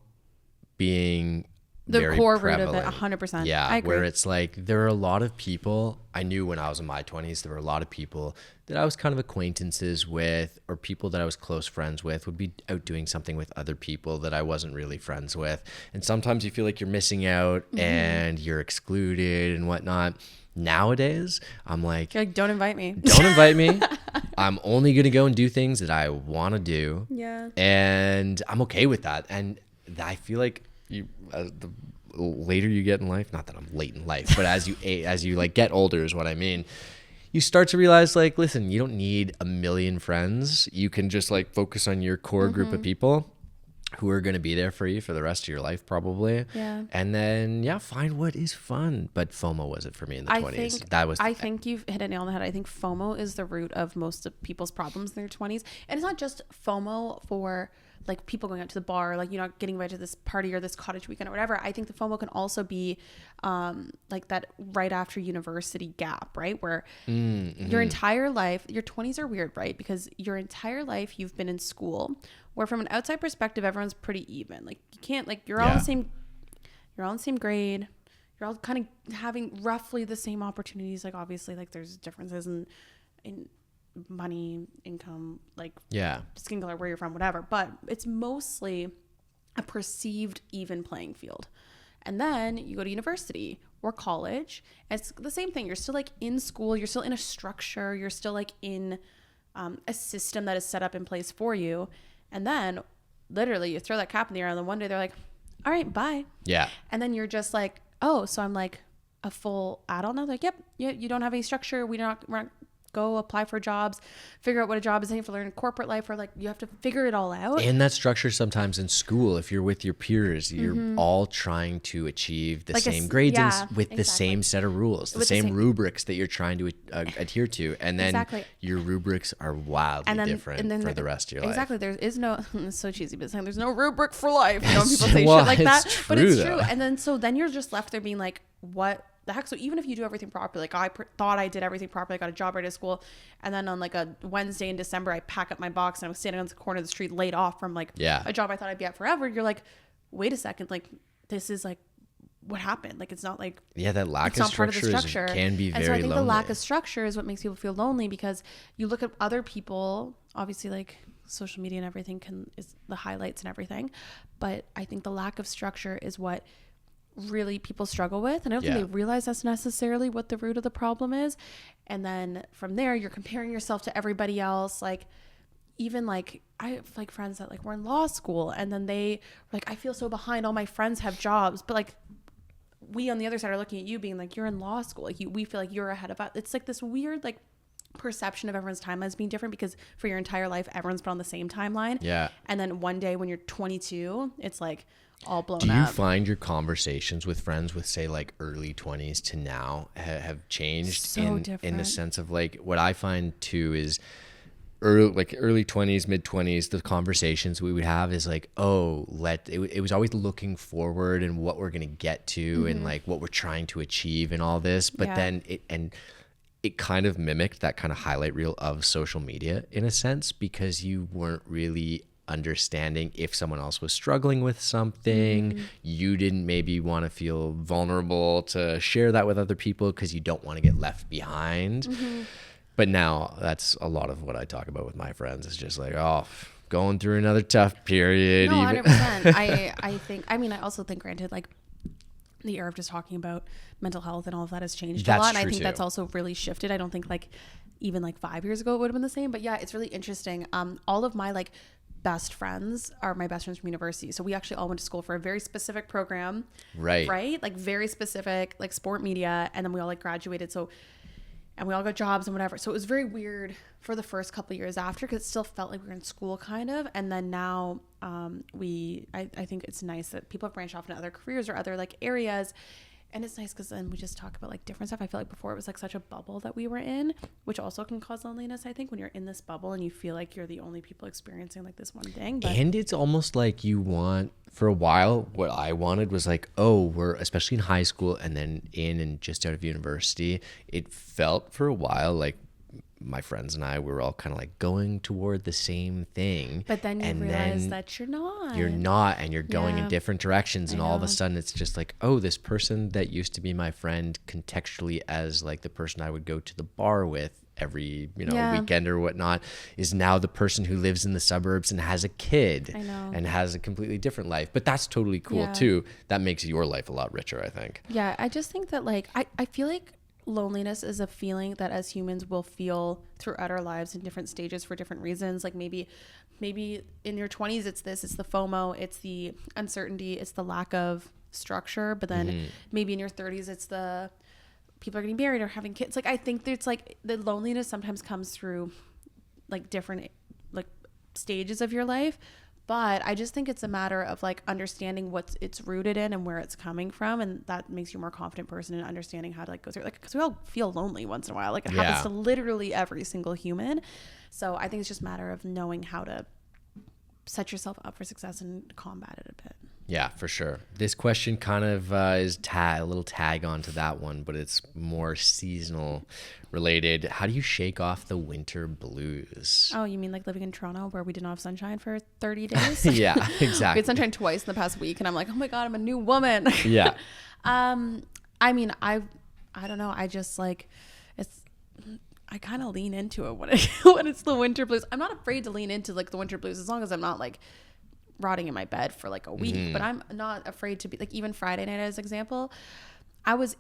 being
the
very
core
prevalent.
root of it, 100%.
Yeah, where it's like there are a lot of people, I knew when I was in my 20s, there were a lot of people that I was kind of acquaintances with, or people that I was close friends with would be out doing something with other people that I wasn't really friends with. And sometimes you feel like you're missing out and you're excluded and whatnot. Nowadays, I'm like,
don't invite me.
Don't invite me. I'm only going to go and do things that I want to do.
Yeah.
And I'm okay with that. And I feel like the later you get in life, not that I'm late in life, but as you like get older is what I mean, you start to realize like, listen, you don't need a million friends. You can just like focus on your core group of people who are going to be there for you for the rest of your life probably.
Yeah.
And then find what is fun. But FOMO was it for me in the 20s.
I think you've hit a nail on the head. I think FOMO is the root of most of people's problems in their 20s. And it's not just FOMO for like people going out to the bar, like you're not getting invited to this party or this cottage weekend or whatever. I think the FOMO can also be like that right after university gap, right? Where your entire life, your 20s are weird, right? Because your entire life you've been in school, where from an outside perspective, everyone's pretty even. Like you can't, like you're all the same, you're all in the same grade. You're all kind of having roughly the same opportunities. Like obviously like there's differences in money, income, like skin color, where you're from, whatever, but it's mostly a perceived even playing field. And then you go to university or college, and it's the same thing. You're still like in school, you're still in a structure, you're still like in a system that is set up in place for you. And then literally you throw that cap in the air, and then one day they're like, all right, bye. Yeah. And then you're just like, oh, so I'm like a full adult now? Like, yep, you don't have any structure. We're not go apply for jobs, figure out what a job is. You have to learn corporate life, or like you have to figure it all out.
And that structure sometimes in school, if you're with your peers, you're all trying to achieve the like same grades with the same set of rules, the same rubrics that you're trying to adhere to. And then your rubrics are wildly different for the rest of your life.
Exactly. There is no, it's so cheesy, but there's no rubric for life. You know, when people say shit like that, but it's true. And then you're just left there being like, what the heck? So even if you do everything properly, like I thought I did everything properly, I got a job right at school, and then on like a Wednesday in December, I pack up my box and I was standing on the corner of the street laid off from like a job I thought I'd be at forever. You're like, wait a second, like this is like what happened. Like it's not like
that lack of structure can be very lonely. And so I think
the lack of structure is what makes people feel lonely, because you look at other people, obviously like social media and everything is the highlights and everything, but I think the lack of structure is what really people struggle with, and I don't think they realize that's necessarily what the root of the problem is. And then from there you're comparing yourself to everybody else. Like even like I have like friends that like were in law school, and then they like, I feel so behind, all my friends have jobs, but like we on the other side are looking at you being like, you're in law school, like we feel like you're ahead of us. It's like this weird like perception of everyone's timelines being different, because for your entire life everyone's been on the same timeline, and then one day when you're 22 it's like all blown up.
Do you find your conversations with friends with say like early 20s to now have changed so in the sense of like, what I find too is early 20s, mid 20s, the conversations we would have is like, it was always looking forward and what we're going to get to and like what we're trying to achieve and all this, but then it kind of mimicked that kind of highlight reel of social media in a sense, because you weren't really understanding if someone else was struggling with something. You didn't maybe want to feel vulnerable to share that with other people because you don't want to get left behind. But now that's a lot of what I talk about with my friends. It's just like, going through another tough period.
No, 100%. I also think, granted, like the era of just talking about mental health and all of that has changed a lot. And I think that's also really shifted. I don't think like even like 5 years ago it would have been the same, but yeah, it's really interesting. All of my like best friends are my best friends from university. So we actually all went to school for a very specific program.
Right.
Like very specific, like sport media. And then we all like graduated. So, and we all got jobs and whatever. So it was very weird for the first couple of years after, because it still felt like we were in school kind of. And then now I think it's nice that people have branched off into other careers or other like areas. And it's nice because then we just talk about like different stuff. I feel like before it was like such a bubble that we were in, which also can cause loneliness, I think, when you're in this bubble and you feel like you're the only people experiencing like this one thing. But
and it's almost like you want, for a while, what I wanted was like, oh, we're, especially in high school and then in and just out of university, it felt for a while like my friends and I were all kind of like going toward the same thing.
But then you realize that you're not.
You're not, and you're going in different directions. And all of a sudden it's just like, oh, this person that used to be my friend contextually as like the person I would go to the bar with every, weekend or whatnot, is now the person who lives in the suburbs and has a kid and has a completely different life. But that's totally cool too. That makes your life a lot richer, I think.
Yeah, I just think that like, I feel like loneliness is a feeling that as humans will feel throughout our lives in different stages for different reasons. Like maybe in your 20s it's the FOMO, it's the uncertainty, it's the lack of structure. But then maybe in your 30s it's the people are getting married or having kids. Like I think there's like the loneliness sometimes comes through like different like stages of your life. But I just think it's a matter of like understanding what it's rooted in and where it's coming from. And that makes you a more confident person in understanding how to like go through it. Like, because we all feel lonely once in a while. Like it happens to literally every single human. So I think it's just a matter of knowing how to set yourself up for success and combat it a bit.
Yeah, for sure. This question kind of is a little tag onto that one, but it's more seasonal related. How do you shake off the winter blues?
Oh, you mean like living in Toronto where we didn't have sunshine for 30 days?
Yeah, exactly.
We had sunshine twice in the past week and I'm like, oh my God, I'm a new woman.
Yeah.
I mean, I don't know. I just like, I kind of lean into it when it's the winter blues. I'm not afraid to lean into like the winter blues as long as I'm not like rotting in my bed for like a week, but I'm not afraid to be like, even Friday night as example, it was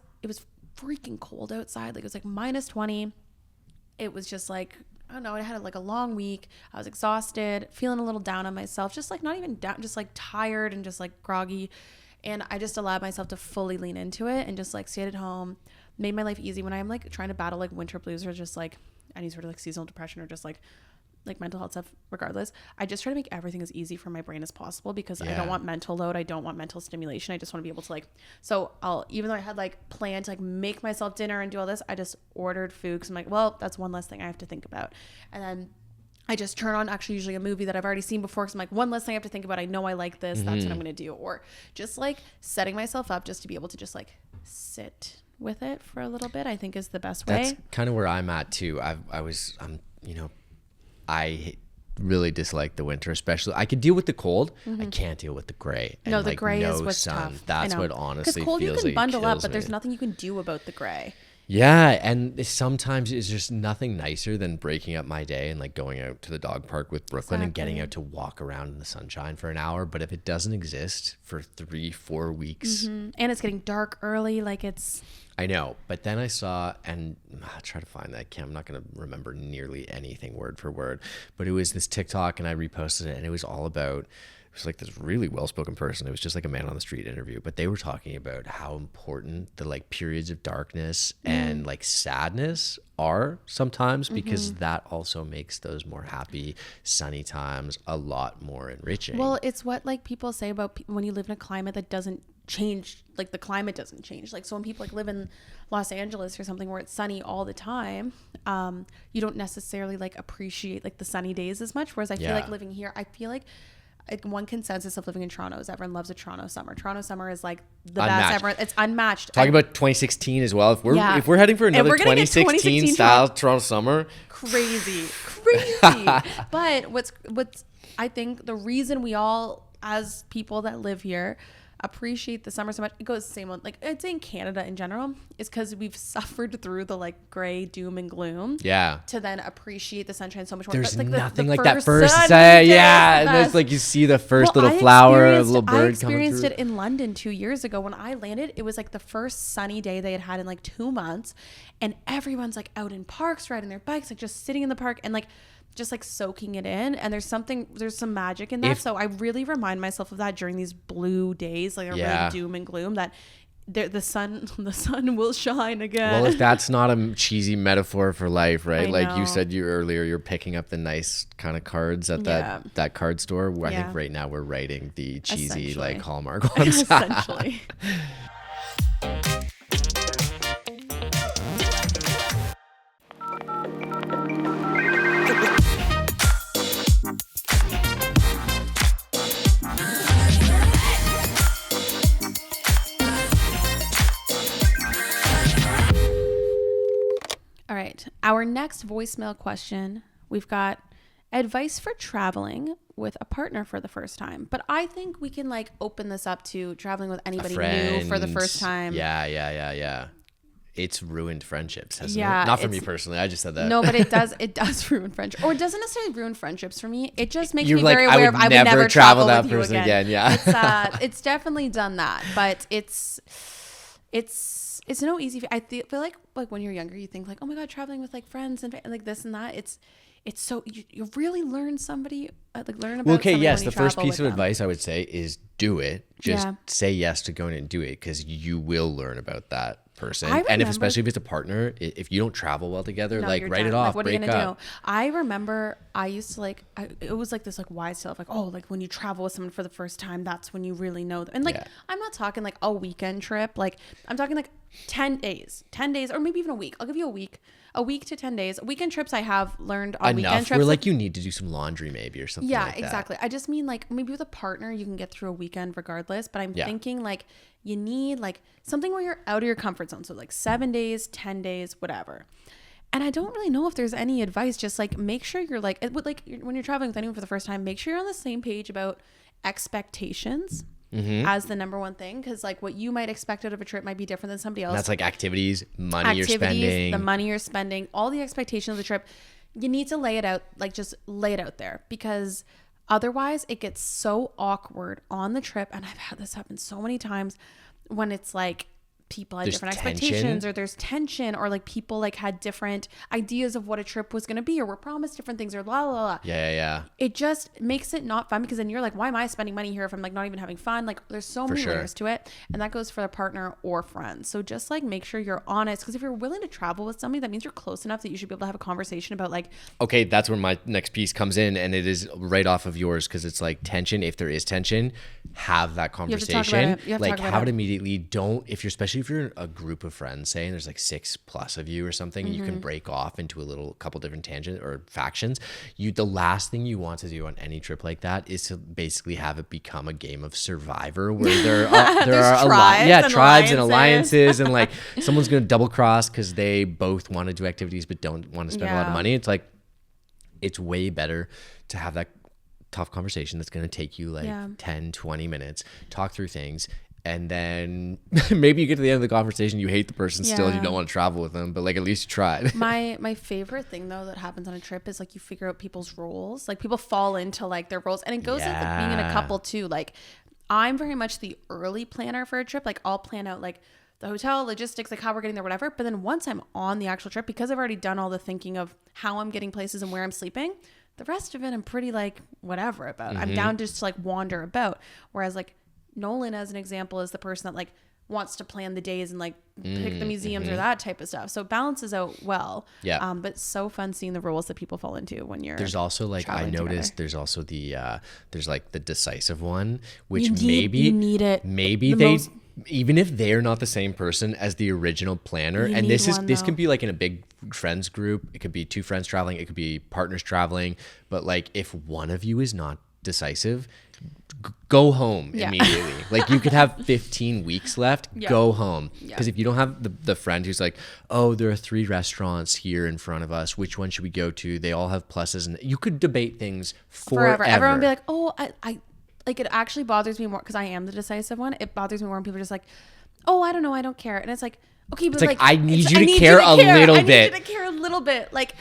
freaking cold outside. Like it was like -20. It was just like, I don't know, I had like a long week. I was exhausted, feeling a little down on myself, just like not even down, just like tired and just like groggy. And I just allowed myself to fully lean into it and just like stayed at home, made my life easy when I'm like trying to battle like winter blues or just like any sort of like seasonal depression or just like mental health stuff. Regardless, I just try to make everything as easy for my brain as possible because I don't want mental load. I don't want mental stimulation. I just want to be able to like, so even though I had like planned to like make myself dinner and do all this, I just ordered food because I'm like, well, that's one less thing I have to think about. And then I just turn on actually usually a movie that I've already seen before because I'm like, one less thing I have to think about. I know I like this. That's what I'm going to do. Or just like setting myself up just to be able to just like sit with it for a little bit, I think is the best way.
That's kind of where I'm at too. I really dislike the winter, especially. I could deal with the cold. I can't deal with the gray. And
no, the gray is what's tough.
That's what honestly
because cold
feels
you can
like
bundle up, but
me.
there's nothing you can do about the gray.
Yeah, and sometimes it's just nothing nicer than breaking up my day and like going out to the dog park with Brooklyn and getting out to walk around in the sunshine for an hour. But if it doesn't exist for 3-4 weeks,
and it's getting dark early, like it's.
I know, but then I saw, and I'll try to find that. I'm not going to remember nearly anything word for word, but it was this TikTok and I reposted it and it was all about, it was like this really well-spoken person. It was just like a man on the street interview, but they were talking about how important the like periods of darkness and like sadness are sometimes because that also makes those more happy, sunny times a lot more enriching.
Well, it's what like people say about when you live in a climate that doesn't change, like the climate doesn't change. Like so when people like live in Los Angeles or something where it's sunny all the time, you don't necessarily like appreciate like the sunny days as much. Whereas I feel like living here, I feel like one consensus of living in Toronto is everyone loves a Toronto summer. Toronto summer is like the best ever. It's unmatched.
Talking about 2016 as well. If we're heading for another 2016 style Toronto summer,
crazy. But what's I think the reason we all as people that live here appreciate the summer so much, it goes the same one, like I'd say in Canada in general, is because we've suffered through the like gray doom and gloom to then appreciate the sunshine so much more.
There's
like
nothing like that first day, and it's like you see the first little flower, a little bird coming through. I experienced
it in London 2 years ago when I landed. It was like the first sunny day they had in like 2 months, and everyone's like out in parks riding their bikes, like just sitting in the park, and like just like soaking it in. And there's some magic in that. So I really remind myself of that during these blue days, like really doom and gloom, that the sun will shine again.
Well, if that's not a cheesy metaphor for life, right? Like you said earlier, you're picking up the nice kind of cards at that card store. I think right now we're writing the cheesy like Hallmark ones. Essentially.
All right. Our next voicemail question, we've got advice for traveling with a partner for the first time. But I think we can like open this up to traveling with anybody new for the first time.
Yeah. It's ruined friendships, hasn't it? Not for me personally. I just said that.
No, but it does ruin friendships. Or it doesn't necessarily ruin friendships for me. It just makes me very aware of I would never travel with that person again. Yeah. It's definitely done that. But it's no easy. I feel like when you're younger, you think like, oh my God, traveling with like friends and like this and that. It's so you really learn somebody learn about.
Okay, yes. The first piece of advice I would say is do it. Just say yes to going and do it, because you will learn about that person. And especially if it's a partner, if you don't travel well together, write it off. Like, what are you gonna do?
I remember I used to it was like this like wise tale of like, oh, like when you travel with someone for the first time, that's when you really know them. And like I'm not talking like a weekend trip. Like I'm talking like 10 days, or maybe even a week. I'll give you a week to 10 days. Weekend trips I have learned on weekend trips.
Where like you need to do some laundry maybe or something like that. Yeah,
exactly. I just mean like maybe with a partner you can get through a weekend regardless, but I'm thinking like you need like something where you're out of your comfort zone. So like 7 days, 10 days, whatever. And I don't really know if there's any advice. Just like make sure you're like when you're traveling with anyone for the first time, make sure you're on the same page about expectations. As the number one thing, because like what you might expect out of a trip might be different than somebody else.
And that's like activities, you're spending,
the money you're spending, all the expectations of the trip. You need to lay it out, like just lay it out there, because otherwise it gets so awkward on the trip. And I've had this happen so many times when it's like people had different expectations, or there's tension, or like people like had different ideas of what a trip was going to be, or were promised different things, or la la la.
Yeah.
It just makes it not fun, because then you're like, why am I spending money here if I'm like not even having fun? Like there's so many layers to it, and that goes for a partner or friends. So just like make sure you're honest, because if you're willing to travel with somebody, that means you're close enough that you should be able to have a conversation about like,
okay, that's where my next piece comes in, and it is right off of yours, because it's like tension. If there is tension, have that conversation. Like have it immediately. Don't, especially if you're in a group of friends, say, and there's like 6+ of you or something, and you can break off into a couple different tangents or factions. The last thing you want to do on any trip like that is to basically have it become a game of Survivor, where there are tribes and alliances, and like someone's gonna double cross because they both want to do activities but don't want to spend a lot of money. It's like, it's way better to have that tough conversation that's going to take you like 10-20 minutes, talk through things, and then maybe you get to the end of the conversation, you hate the person still, you don't want to travel with them, but like at least you tried.
My favorite thing though that happens on a trip is like you figure out people's roles. Like people fall into like their roles, and it goes with like being in a couple too. Like I'm very much the early planner for a trip. Like I'll plan out like the hotel, logistics, like how we're getting there, whatever. But then once I'm on the actual trip, because I've already done all the thinking of how I'm getting places and where I'm sleeping, the rest of it I'm pretty like whatever about. I'm down just to like wander about. Whereas like Nolan, as an example, is the person that like wants to plan the days and like pick the museums or that type of stuff. So it balances out well. Yeah. But it's so fun seeing the roles that people fall into when you're.
There's also like, I noticed there's also there's like the decisive one, which you need it. Maybe even if they're not the same person as the original planner, and this can be like in a big friends group, it could be 2 friends traveling, it could be partners traveling, but like if one of you is not decisive, go home immediately. Like you could have 15 weeks left, go home. Because if you don't have the friend who's like, oh, there are 3 restaurants here in front of us, which one should we go to? They all have pluses, and you could debate things forever.
Everyone would be like, oh, I like, it actually bothers me more, because I am the decisive one. It bothers me more when people are just like, oh, I don't know, I don't care. And it's like, okay, but it's like
I need you to care a little bit.
I need you to care a little bit. Like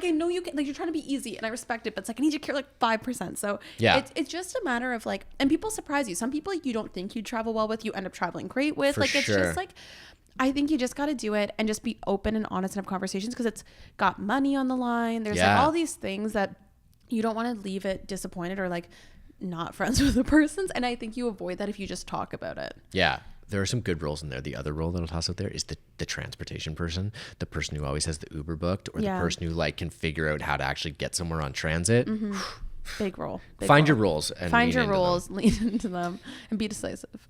I know you can, like you're trying to be easy, and I respect it, but it's like I need you to care like 5%. So it's just a matter of like, and people surprise you. Some people you don't think you'd travel well with, you end up traveling great with. It's just like, I think you just got to do it and just be open and honest and have conversations, because it's got money on the line. There's like all these things that you don't want to leave it disappointed or like not friends with the person. And I think you avoid that if you just talk about it.
Yeah. There are some good roles in there. The other role that I'll toss out there is the transportation person, the person who always has the Uber booked, or the person who like can figure out how to actually get somewhere on transit.
Mm-hmm. Big role.
Find your roles and
lean into them, and be decisive.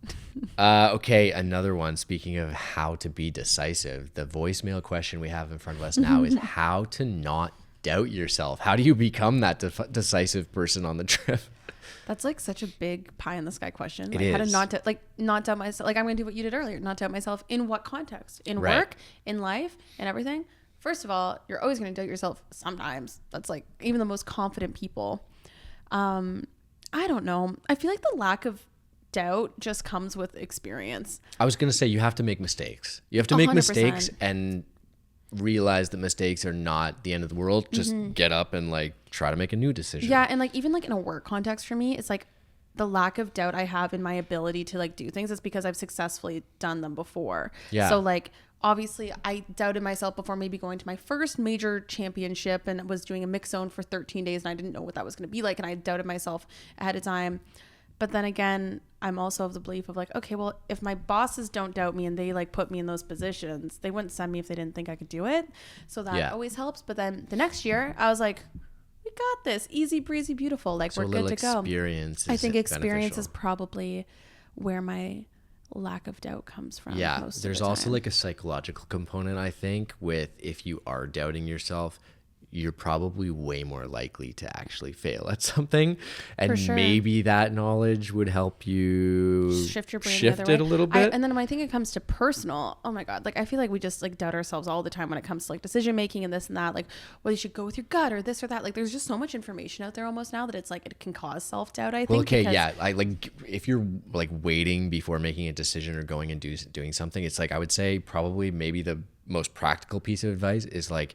Okay, another one. Speaking of how to be decisive, the voicemail question we have in front of us now is how to not doubt yourself. How do you become that decisive person on the trip?
That's like such a big pie in the sky question.
It
like
is.
How to not doubt myself. Like I'm going to do what you did earlier. Not doubt myself in what context? In work, in life, in everything. First of all, you're always going to doubt yourself sometimes. That's like even the most confident people. I don't know. I feel like the lack of doubt just comes with experience.
I was going to say you have to make mistakes. You have to make 100%. Mistakes and realize that mistakes are not the end of the world. Just get up and like try to make a new decision.
Yeah, and like even like in a work context for me, it's like the lack of doubt I have in my ability to like do things is because I've successfully done them before. Yeah. So like obviously I doubted myself before maybe going to my first major championship and was doing a mix zone for 13 days and I didn't know what that was going to be like, and I doubted myself ahead of time. But then again, I'm also of the belief of like, okay, well, if my bosses don't doubt me and they like put me in those positions, they wouldn't send me if they didn't think I could do it. So that always helps. But then the next year I was like, we got this, easy breezy, beautiful. Like so we're good to go.
Experience
I think experience is probably where my lack of doubt comes from.
Yeah, there's also like a psychological component, I think, with if you are doubting yourself, you're probably way more likely to actually fail at something. And maybe that knowledge would help you
shift your brain
shift it a little bit.
And then when I think it comes to personal, oh my God, like I feel like we just like doubt ourselves all the time when it comes to like decision making and this and that, like whether you should go with your gut or this or that. Like there's just so much information out there almost now that it's like it can cause self-doubt, I think.
Well, okay, yeah. I like if you're like waiting before making a decision or going and doing something, it's like I would say probably maybe the most practical piece of advice is like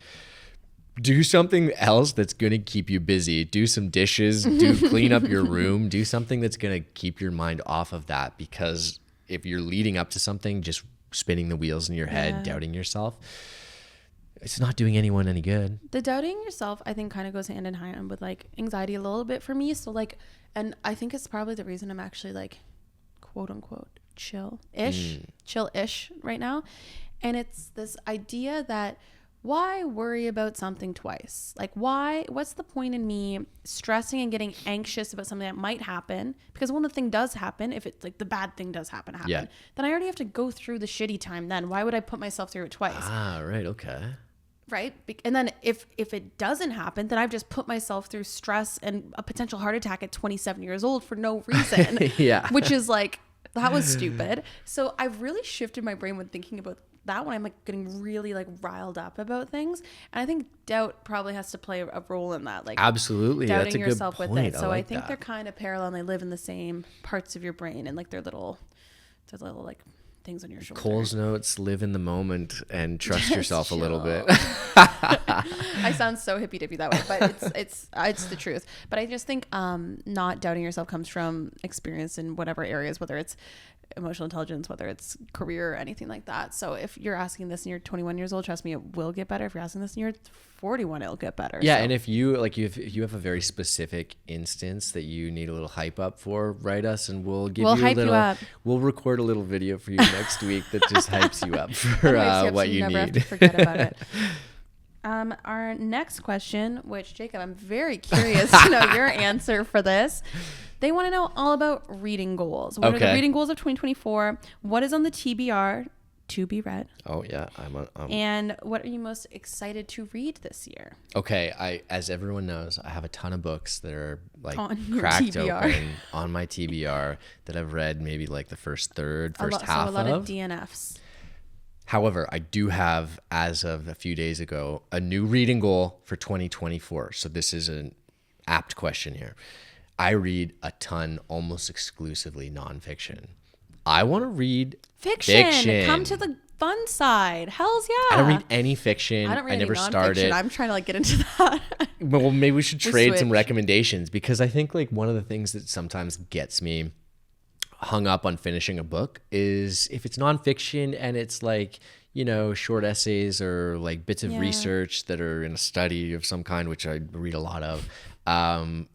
do something else that's going to keep you busy. Do some dishes, clean up your room, do something that's going to keep your mind off of that. Because if you're leading up to something, just spinning the wheels in your head, doubting yourself, it's not doing anyone any good.
The doubting yourself, I think, kind of goes hand in hand with like anxiety a little bit for me. So like, and I think it's probably the reason I'm actually like, quote unquote, chill-ish right now. And it's this idea that why worry about something twice? Like what's the point in me stressing and getting anxious about something that might happen? Because when the thing does happen, if it's like the bad thing does happen, then I already have to go through the shitty time then. Why would I put myself through it twice?
Ah, right. Okay.
Right. And then if it doesn't happen, then I've just put myself through stress and a potential heart attack at 27 years old for no reason. Which is like, that was stupid. So I've really shifted my brain when thinking about that when I'm like getting really like riled up about things. And I think doubt probably has to play a role in that. Like
absolutely,
doubting
that's a
yourself
good
with
point.
it. So I think they're kind of parallel and they live in the same parts of your brain and like their little like things on your shoulder.
Cole's notes: live in the moment and trust yourself a little bit.
I sound so hippy dippy that way, but it's the truth. But I just think not doubting yourself comes from experience in whatever areas, whether it's emotional intelligence, whether it's career or anything like that. So if you're asking this and you're 21 years old, trust me, it will get better. If you're asking this and you're 41, it'll get better.
Yeah. So. And if you have a very specific instance that you need a little hype up for, write us and we'll we'll record a little video for you next week that just hypes you up for what you need. Have to forget about it.
Our next question, which Jacob, I'm very curious to know your answer for this. They want to know all about reading goals. What are the reading goals of 2024? What is on the TBR to be read?
Oh yeah,
and what are you most excited to read this year?
Okay, as everyone knows, I have a ton of books that are like cracked open on my TBR that I've read maybe like the first half of.
So a lot of DNFs.
However, I do have, as of a few days ago, a new reading goal for 2024. So this is an apt question here. I read a ton, almost exclusively nonfiction. I want to read fiction.
Come to the fun side. Hell's yeah.
I don't read any fiction. I never started.
I'm trying to like get into that.
Well, maybe we should trade some recommendations, because I think like one of the things that sometimes gets me hung up on finishing a book is if it's nonfiction and it's like, you know, short essays or like bits of research that are in a study of some kind, which I read a lot of.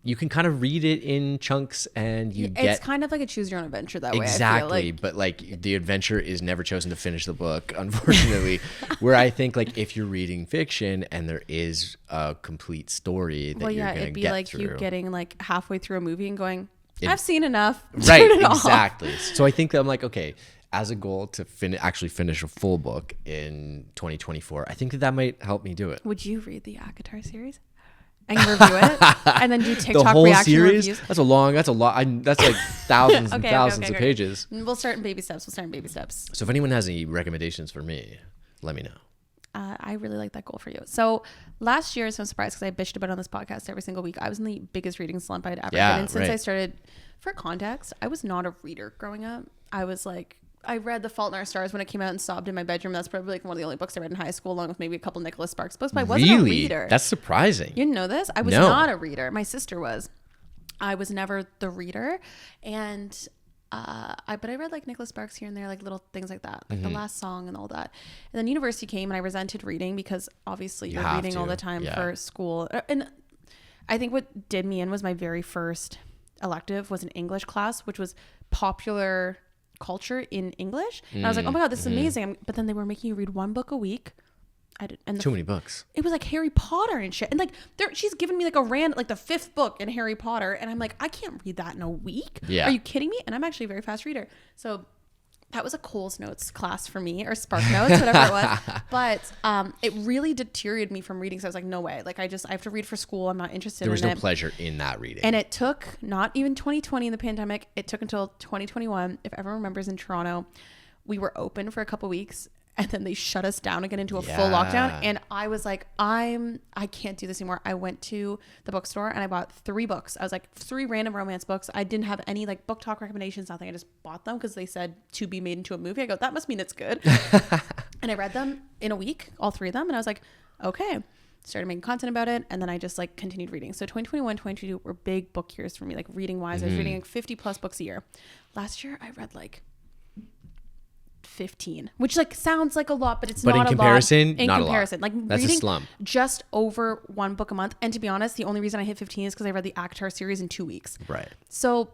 You can kind of read it in chunks and
it's kind of like a choose your own adventure that way.
Exactly. But like the adventure is never chosen to finish the book, unfortunately. Where I think like if you're reading fiction and there is a complete story that you're going to get through. It'd be like
you getting like halfway through a movie and going, I've seen enough.
Right. Exactly. So I think that I'm like, okay, as a goal to actually finish a full book in 2024, I think that might help me do it.
Would you read the Akatar series? And review it, and then do TikTok
the whole
reaction
series?
reviews.
That's a lot. That's like thousands and thousands of pages.
We'll start in baby steps.
So if anyone has any recommendations for me, let me know.
I really like that goal for you. So last year, so I'm surprised because I bitched about it on this podcast every single week. I was in the biggest reading slump I'd ever been in since I started. For context, I was not a reader growing up. I was like, I read The Fault in Our Stars when it came out and sobbed in my bedroom. That's probably like one of the only books I read in high school, along with maybe a couple Nicholas Sparks books, but I wasn't a reader.
That's surprising.
You didn't know this? I was not a reader. My sister was. I was never the reader. And but I read like Nicholas Sparks here and there, like little things like that, like The Last Song and all that. And then university came and I resented reading because obviously you're reading all the time for school. And I think what did me in was my very first elective was an English class, which was popular culture in English. And I was like, oh my God, this is amazing. But then they were making you read one book a week.
Too many books.
It was like Harry Potter and shit. And like she's given me like like the 5th book in Harry Potter. And I'm like, I can't read that in a week. Yeah. Are you kidding me? And I'm actually a very fast reader. So that was a Coles Notes class for me, or Spark Notes, whatever it was. But it really deteriorated me from reading. So I was like, no way. Like I have to read for school. I'm not interested in it.
There was no pleasure in that reading.
And it took not even 2020 in the pandemic. It took until 2021. If everyone remembers, in Toronto, we were open for a couple weeks. And then they shut us down again into a full lockdown. And I was like, I can't do this anymore. I went to the bookstore and I bought 3 books. I was like 3 random romance books. I didn't have any like book talk recommendations, nothing. I just bought them because they said to be made into a movie. I go, that must mean it's good. And I read them in a week, all 3 of them. And I was like, okay. Started making content about it. And then I just like continued reading. So 2021, 2022 were big book years for me, like reading wise. I was reading like 50 plus books a year. Last year I read like 15, which like sounds like a lot, but it's not a lot. In comparison, like
that's
reading
a slump.
Just over 1 book a month. And to be honest, the only reason I hit 15 is because I read the Akatar series in 2 weeks.
Right.
So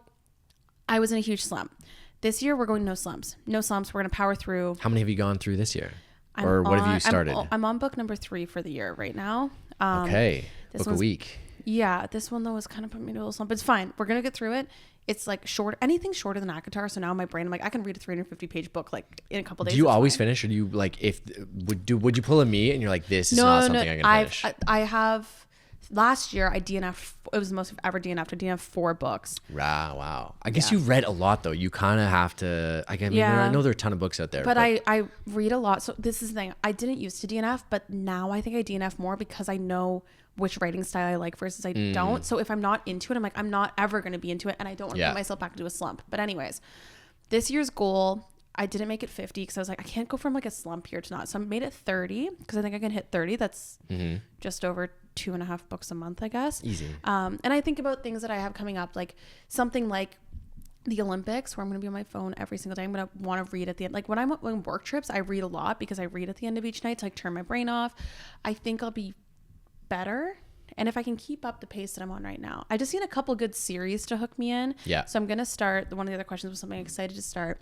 I was in a huge slump. This year we're going no slumps. We're going to power through.
How many have you gone through this year? What have you started?
I'm on book number 3 for the year right now.
Okay. Book a week.
Yeah. This one though was kind of putting me in a little slump. It's fine. We're going to get through it. It's like anything shorter than Akatar. So now in my brain, I'm like, I can read a 350-page book like in a couple days.
Do you always finish, or do you like would you pull a me and you're like, this is not something I can finish?
I have. Last year I DNF. It was the most I've ever DNF'd. I DNF'd 4 books.
Wow. I guess you read a lot though. You kind of have to. I know there are a ton of books out there.
But I read a lot. So this is the thing. I didn't used to DNF, but now I think I DNF more because I know which writing style I like versus I don't. So if I'm not into it, I'm like, I'm not ever going to be into it. And I don't want to put myself back into a slump. But anyways, this year's goal, I didn't make it 50 because I was like, I can't go from like a slump here to not. So I made it 30 because I think I can hit 30. That's just over 2.5 books a month, I guess.
Easy.
And I think about things that I have coming up, like something like the Olympics, where I'm going to be on my phone every single day. I'm going to want to read at the end. Like when I'm on work trips, I read a lot because I read at the end of each night to like turn my brain off. I think I'll be better, and if I can keep up the pace that I'm on right now. I just need a couple good series to hook me in. So I'm gonna start. One of the other questions was something I'm excited to start.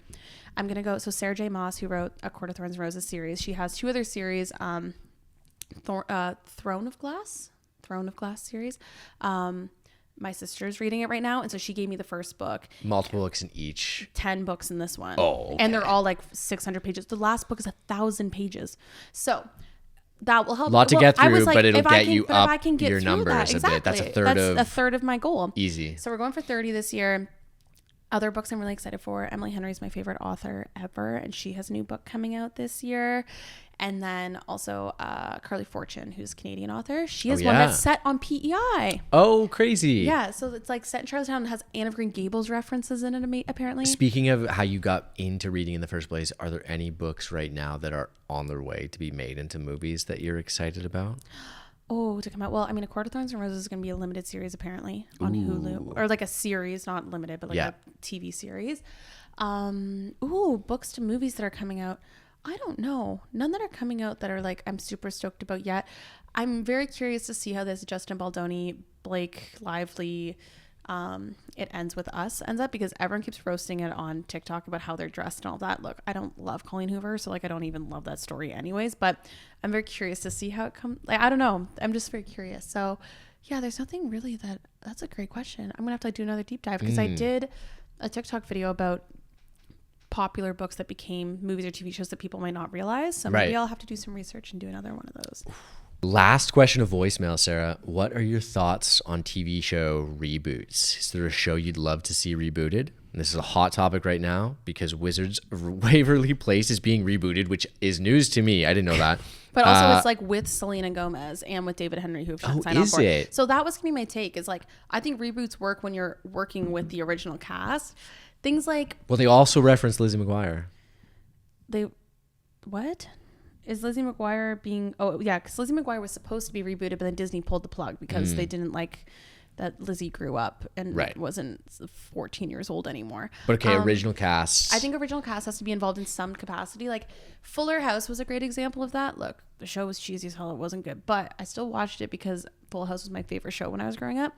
I'm gonna go. So Sarah J. Maas, who wrote A Court of Thorns and Roses series, she has 2 other series. Throne of Glass series. My sister's reading it right now, and so she gave me the first book.
Multiple books in each.
10 books in this one.
Oh, okay.
And they're all like 600 pages. The last book is 1,000 pages. So that will help.
A lot to get through, like, but it'll get you up your numbers
a bit. That's a third of my goal.
Easy.
So we're going for 30 this year. Other books I'm really excited for. Emily Henry's my favorite author ever, and she has a new book coming out this year. And then also Carly Fortune, who's a Canadian author. She has one that's set on PEI.
Oh, crazy.
Yeah, so it's like set in Charlottetown and has Anne of Green Gables references in it, apparently.
Speaking of how you got into reading in the first place, are there any books right now that are on their way to be made into movies that you're excited about?
Oh, to come out. Well, I mean, A Court of Thorns and Roses is going to be a limited series apparently on Hulu, or like a series, not limited, but like a TV series. Books to movies that are coming out. I don't know. None that are coming out that are like I'm super stoked about yet. I'm very curious to see how this Justin Baldoni, Blake Lively, It Ends With Us ends up, because everyone keeps roasting it on TikTok about how they're dressed and all that. Look, I don't love Colleen Hoover, so like I don't even love that story anyways, but I'm very curious to see how it comes. Like, I don't know. I'm just very curious. So yeah, there's nothing really that's a great question. I'm gonna have to do another deep dive, because I did a TikTok video about popular books that became movies or TV shows that people might not realize. So maybe I'll have to do some research and do another one of those.
Last question of voicemail, Sarah. What are your thoughts on TV show reboots? Is there a show you'd love to see rebooted? And this is a hot topic right now because Wizards of Waverly Place is being rebooted, which is news to me. I didn't know that.
But also it's like with Selena Gomez and with David Henry, who have signed on for it. So that was going to be my take, is like, I think reboots work when you're working with the original cast. Things like...
Well, they also referenced Lizzie McGuire.
What? Is Lizzie McGuire being... Oh, yeah, because Lizzie McGuire was supposed to be rebooted, but then Disney pulled the plug because they didn't like that Lizzie grew up and wasn't 14 years old anymore.
But okay, original cast.
I think original cast has to be involved in some capacity. Like Fuller House was a great example of that. Look, the show was cheesy as hell. It wasn't good, but I still watched it because Full House was my favorite show when I was growing up.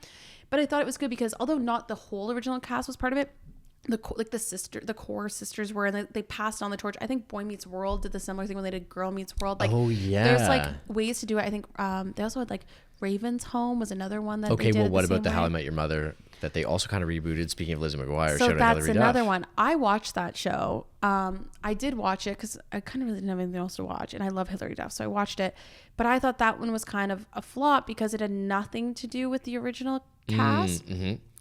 But I thought it was good because although not the whole original cast was part of it, the core sisters were, and they passed on the torch. I think Boy Meets World did the similar thing when they did Girl Meets World. Like, there's like ways to do it. I think they also had like Raven's Home was another one that they did.
Well, what about the How I Met Your Mother that they also kind of rebooted? Speaking of Lizzie McGuire,
so that's another one. I watched that show. I did watch it because I kind of really didn't have anything else to watch, and I love Hilary Duff, so I watched it. But I thought that one was kind of a flop because it had nothing to do with the original cast.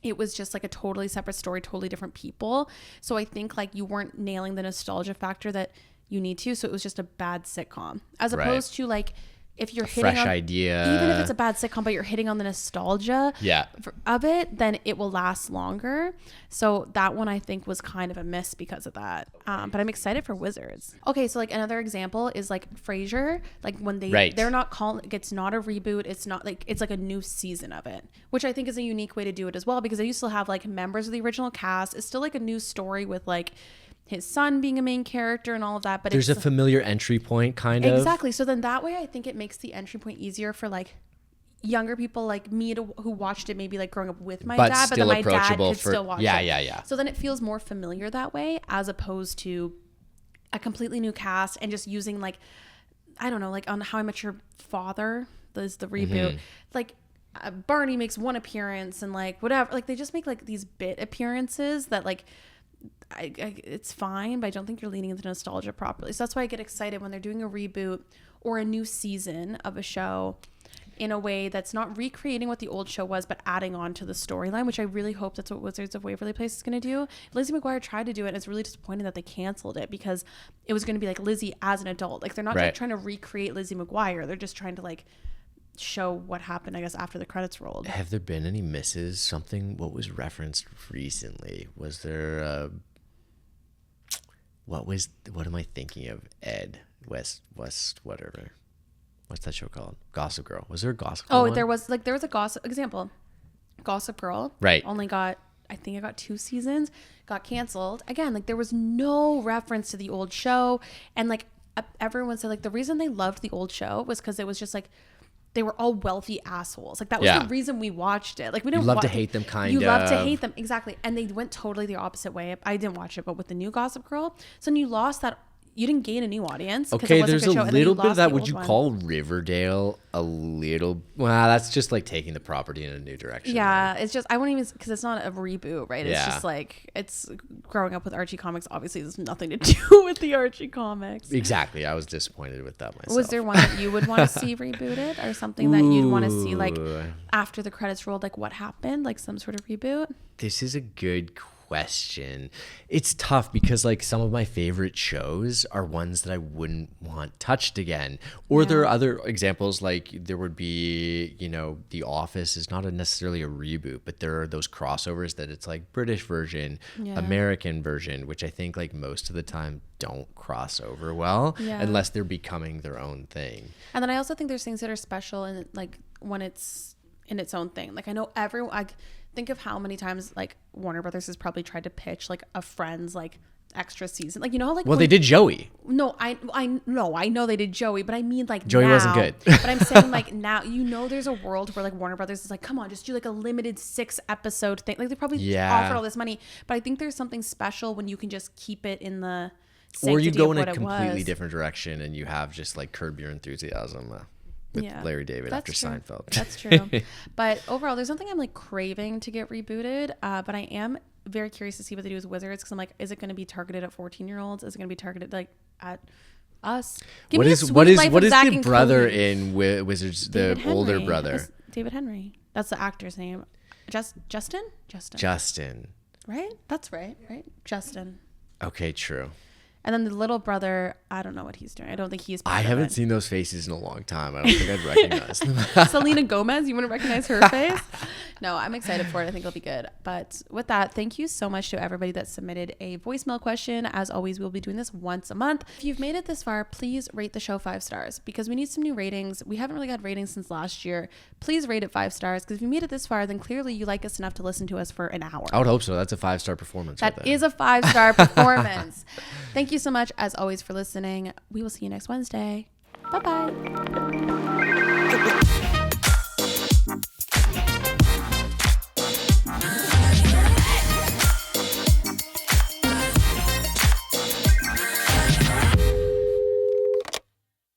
It was just like a totally separate story, totally different people. So I think like you weren't nailing the nostalgia factor that you need to. So it was just a bad sitcom, as opposed to like if you're hitting
fresh idea,
even if it's a bad sitcom, but you're hitting on the nostalgia of it, then it will last longer. So that one I think was kind of a miss because of that. But I'm excited for Wizards. Okay, so like another example is like Frasier. Like when they're not calling, it's not a reboot. It's not like, it's like a new season of it, which I think is a unique way to do it as well, because they used to have like members of the original cast. It's still like a new story with like his son being a main character and all of that, but
there's a familiar entry point kind of.
Exactly. So then that way I think it makes the entry point easier for like younger people like me who watched it maybe like growing up with my dad, but then my dad could still watch it.
Yeah.
So then it feels more familiar that way, as opposed to a completely new cast and just using like, I don't know, like on How I Met Your Father, there's the reboot, like Barney makes one appearance and like whatever, like they just make like these bit appearances that like, it's fine, but I don't think you're leaning into nostalgia properly. So that's why I get excited when they're doing a reboot or a new season of a show in a way that's not recreating what the old show was, but adding on to the storyline, which I really hope that's what Wizards of Waverly Place is going to do. Lizzie McGuire tried to do it, and it's really disappointing that they canceled it because it was going to be like Lizzie as an adult. Like they're not like trying to recreate Lizzie McGuire. They're just trying to like show what happened, I guess, after the credits rolled.
Have there been any misses? What was referenced recently? Was there what am I thinking of? Ed West, whatever. What's that show called? Gossip Girl. Was there a Gossip Girl?
There was a Gossip example. Gossip Girl.
Right.
Only got, I think I got 2 seasons. Got canceled. Again, like there was no reference to the old show. And like everyone said like the reason they loved the old show was because it was just like they were all wealthy assholes. Like that was the reason we watched it. Like we didn't
love to hate them
You love to hate them. Exactly. And they went totally the opposite way. I didn't watch it, but with the new Gossip Girl. So then you lost that. You didn't gain a new audience.
Okay, there's a little bit of that. Would you call Riverdale a little? Well, that's just like taking the property in a new direction.
Yeah, it's just I won't even, because it's not a reboot, right? It's just like it's growing up with Archie comics. Obviously, there's nothing to do with the Archie comics.
Exactly. I was disappointed with that myself.
Was there one that you would want to see rebooted, or something that you'd want to see like after the credits rolled? Like what happened? Like some sort of reboot?
This is a good question. It's tough because like some of my favorite shows are ones that I wouldn't want touched again. Or there are other examples, like there would be, The Office is not necessarily a reboot, but there are those crossovers that it's like British version, American version, which I think like most of the time don't cross over well unless they're becoming their own thing.
And then I also think there's things that are special and like when it's in its own thing. Like I know
think
of how many times like Warner Brothers has probably tried to pitch like a Friends like extra season, like, you know, like,
well, they did Joey.
No, I know they did Joey, but I mean, like,
Joey
now,
wasn't good.
But I'm saying, like, now, you know, there's a world where like Warner Brothers is like, come on, just do like a limited 6 episode thing. Like, they probably offered all this money, but I think there's something special when you can just keep it in the sanctity,
or you go in
a
completely different direction and you have just like Curb Your Enthusiasm with Larry David after Seinfeld.
That's true. But overall, there's something I'm like craving to get rebooted, but I am very curious to see what they do with Wizards, because I'm like, is it going to be targeted at 14-year-olds? Is it going to be targeted like at us?
What is the brother in Wizards? The older brother,
it's David Henry. That's the actor's name. Justin. Right. That's right. Justin.
Okay, true.
And then the little brother, I don't know what he's doing. I don't think he's.
I haven't seen those faces in a long time. I don't think I'd recognize them.
Selena Gomez, you want to recognize her face? No, I'm excited for it. I think it'll be good. But with that, thank you so much to everybody that submitted a voicemail question. As always, we'll be doing this once a month. If you've made it this far, please rate the show 5 stars, because we need some new ratings. We haven't really got ratings since last year. Please rate it 5 stars, because if you made it this far, then clearly you like us enough to listen to us for an hour.
I would hope so. That's a 5-star performance.
That is a 5-star performance. Thank you so much, as always, for listening. We will see you next Wednesday. Bye-bye.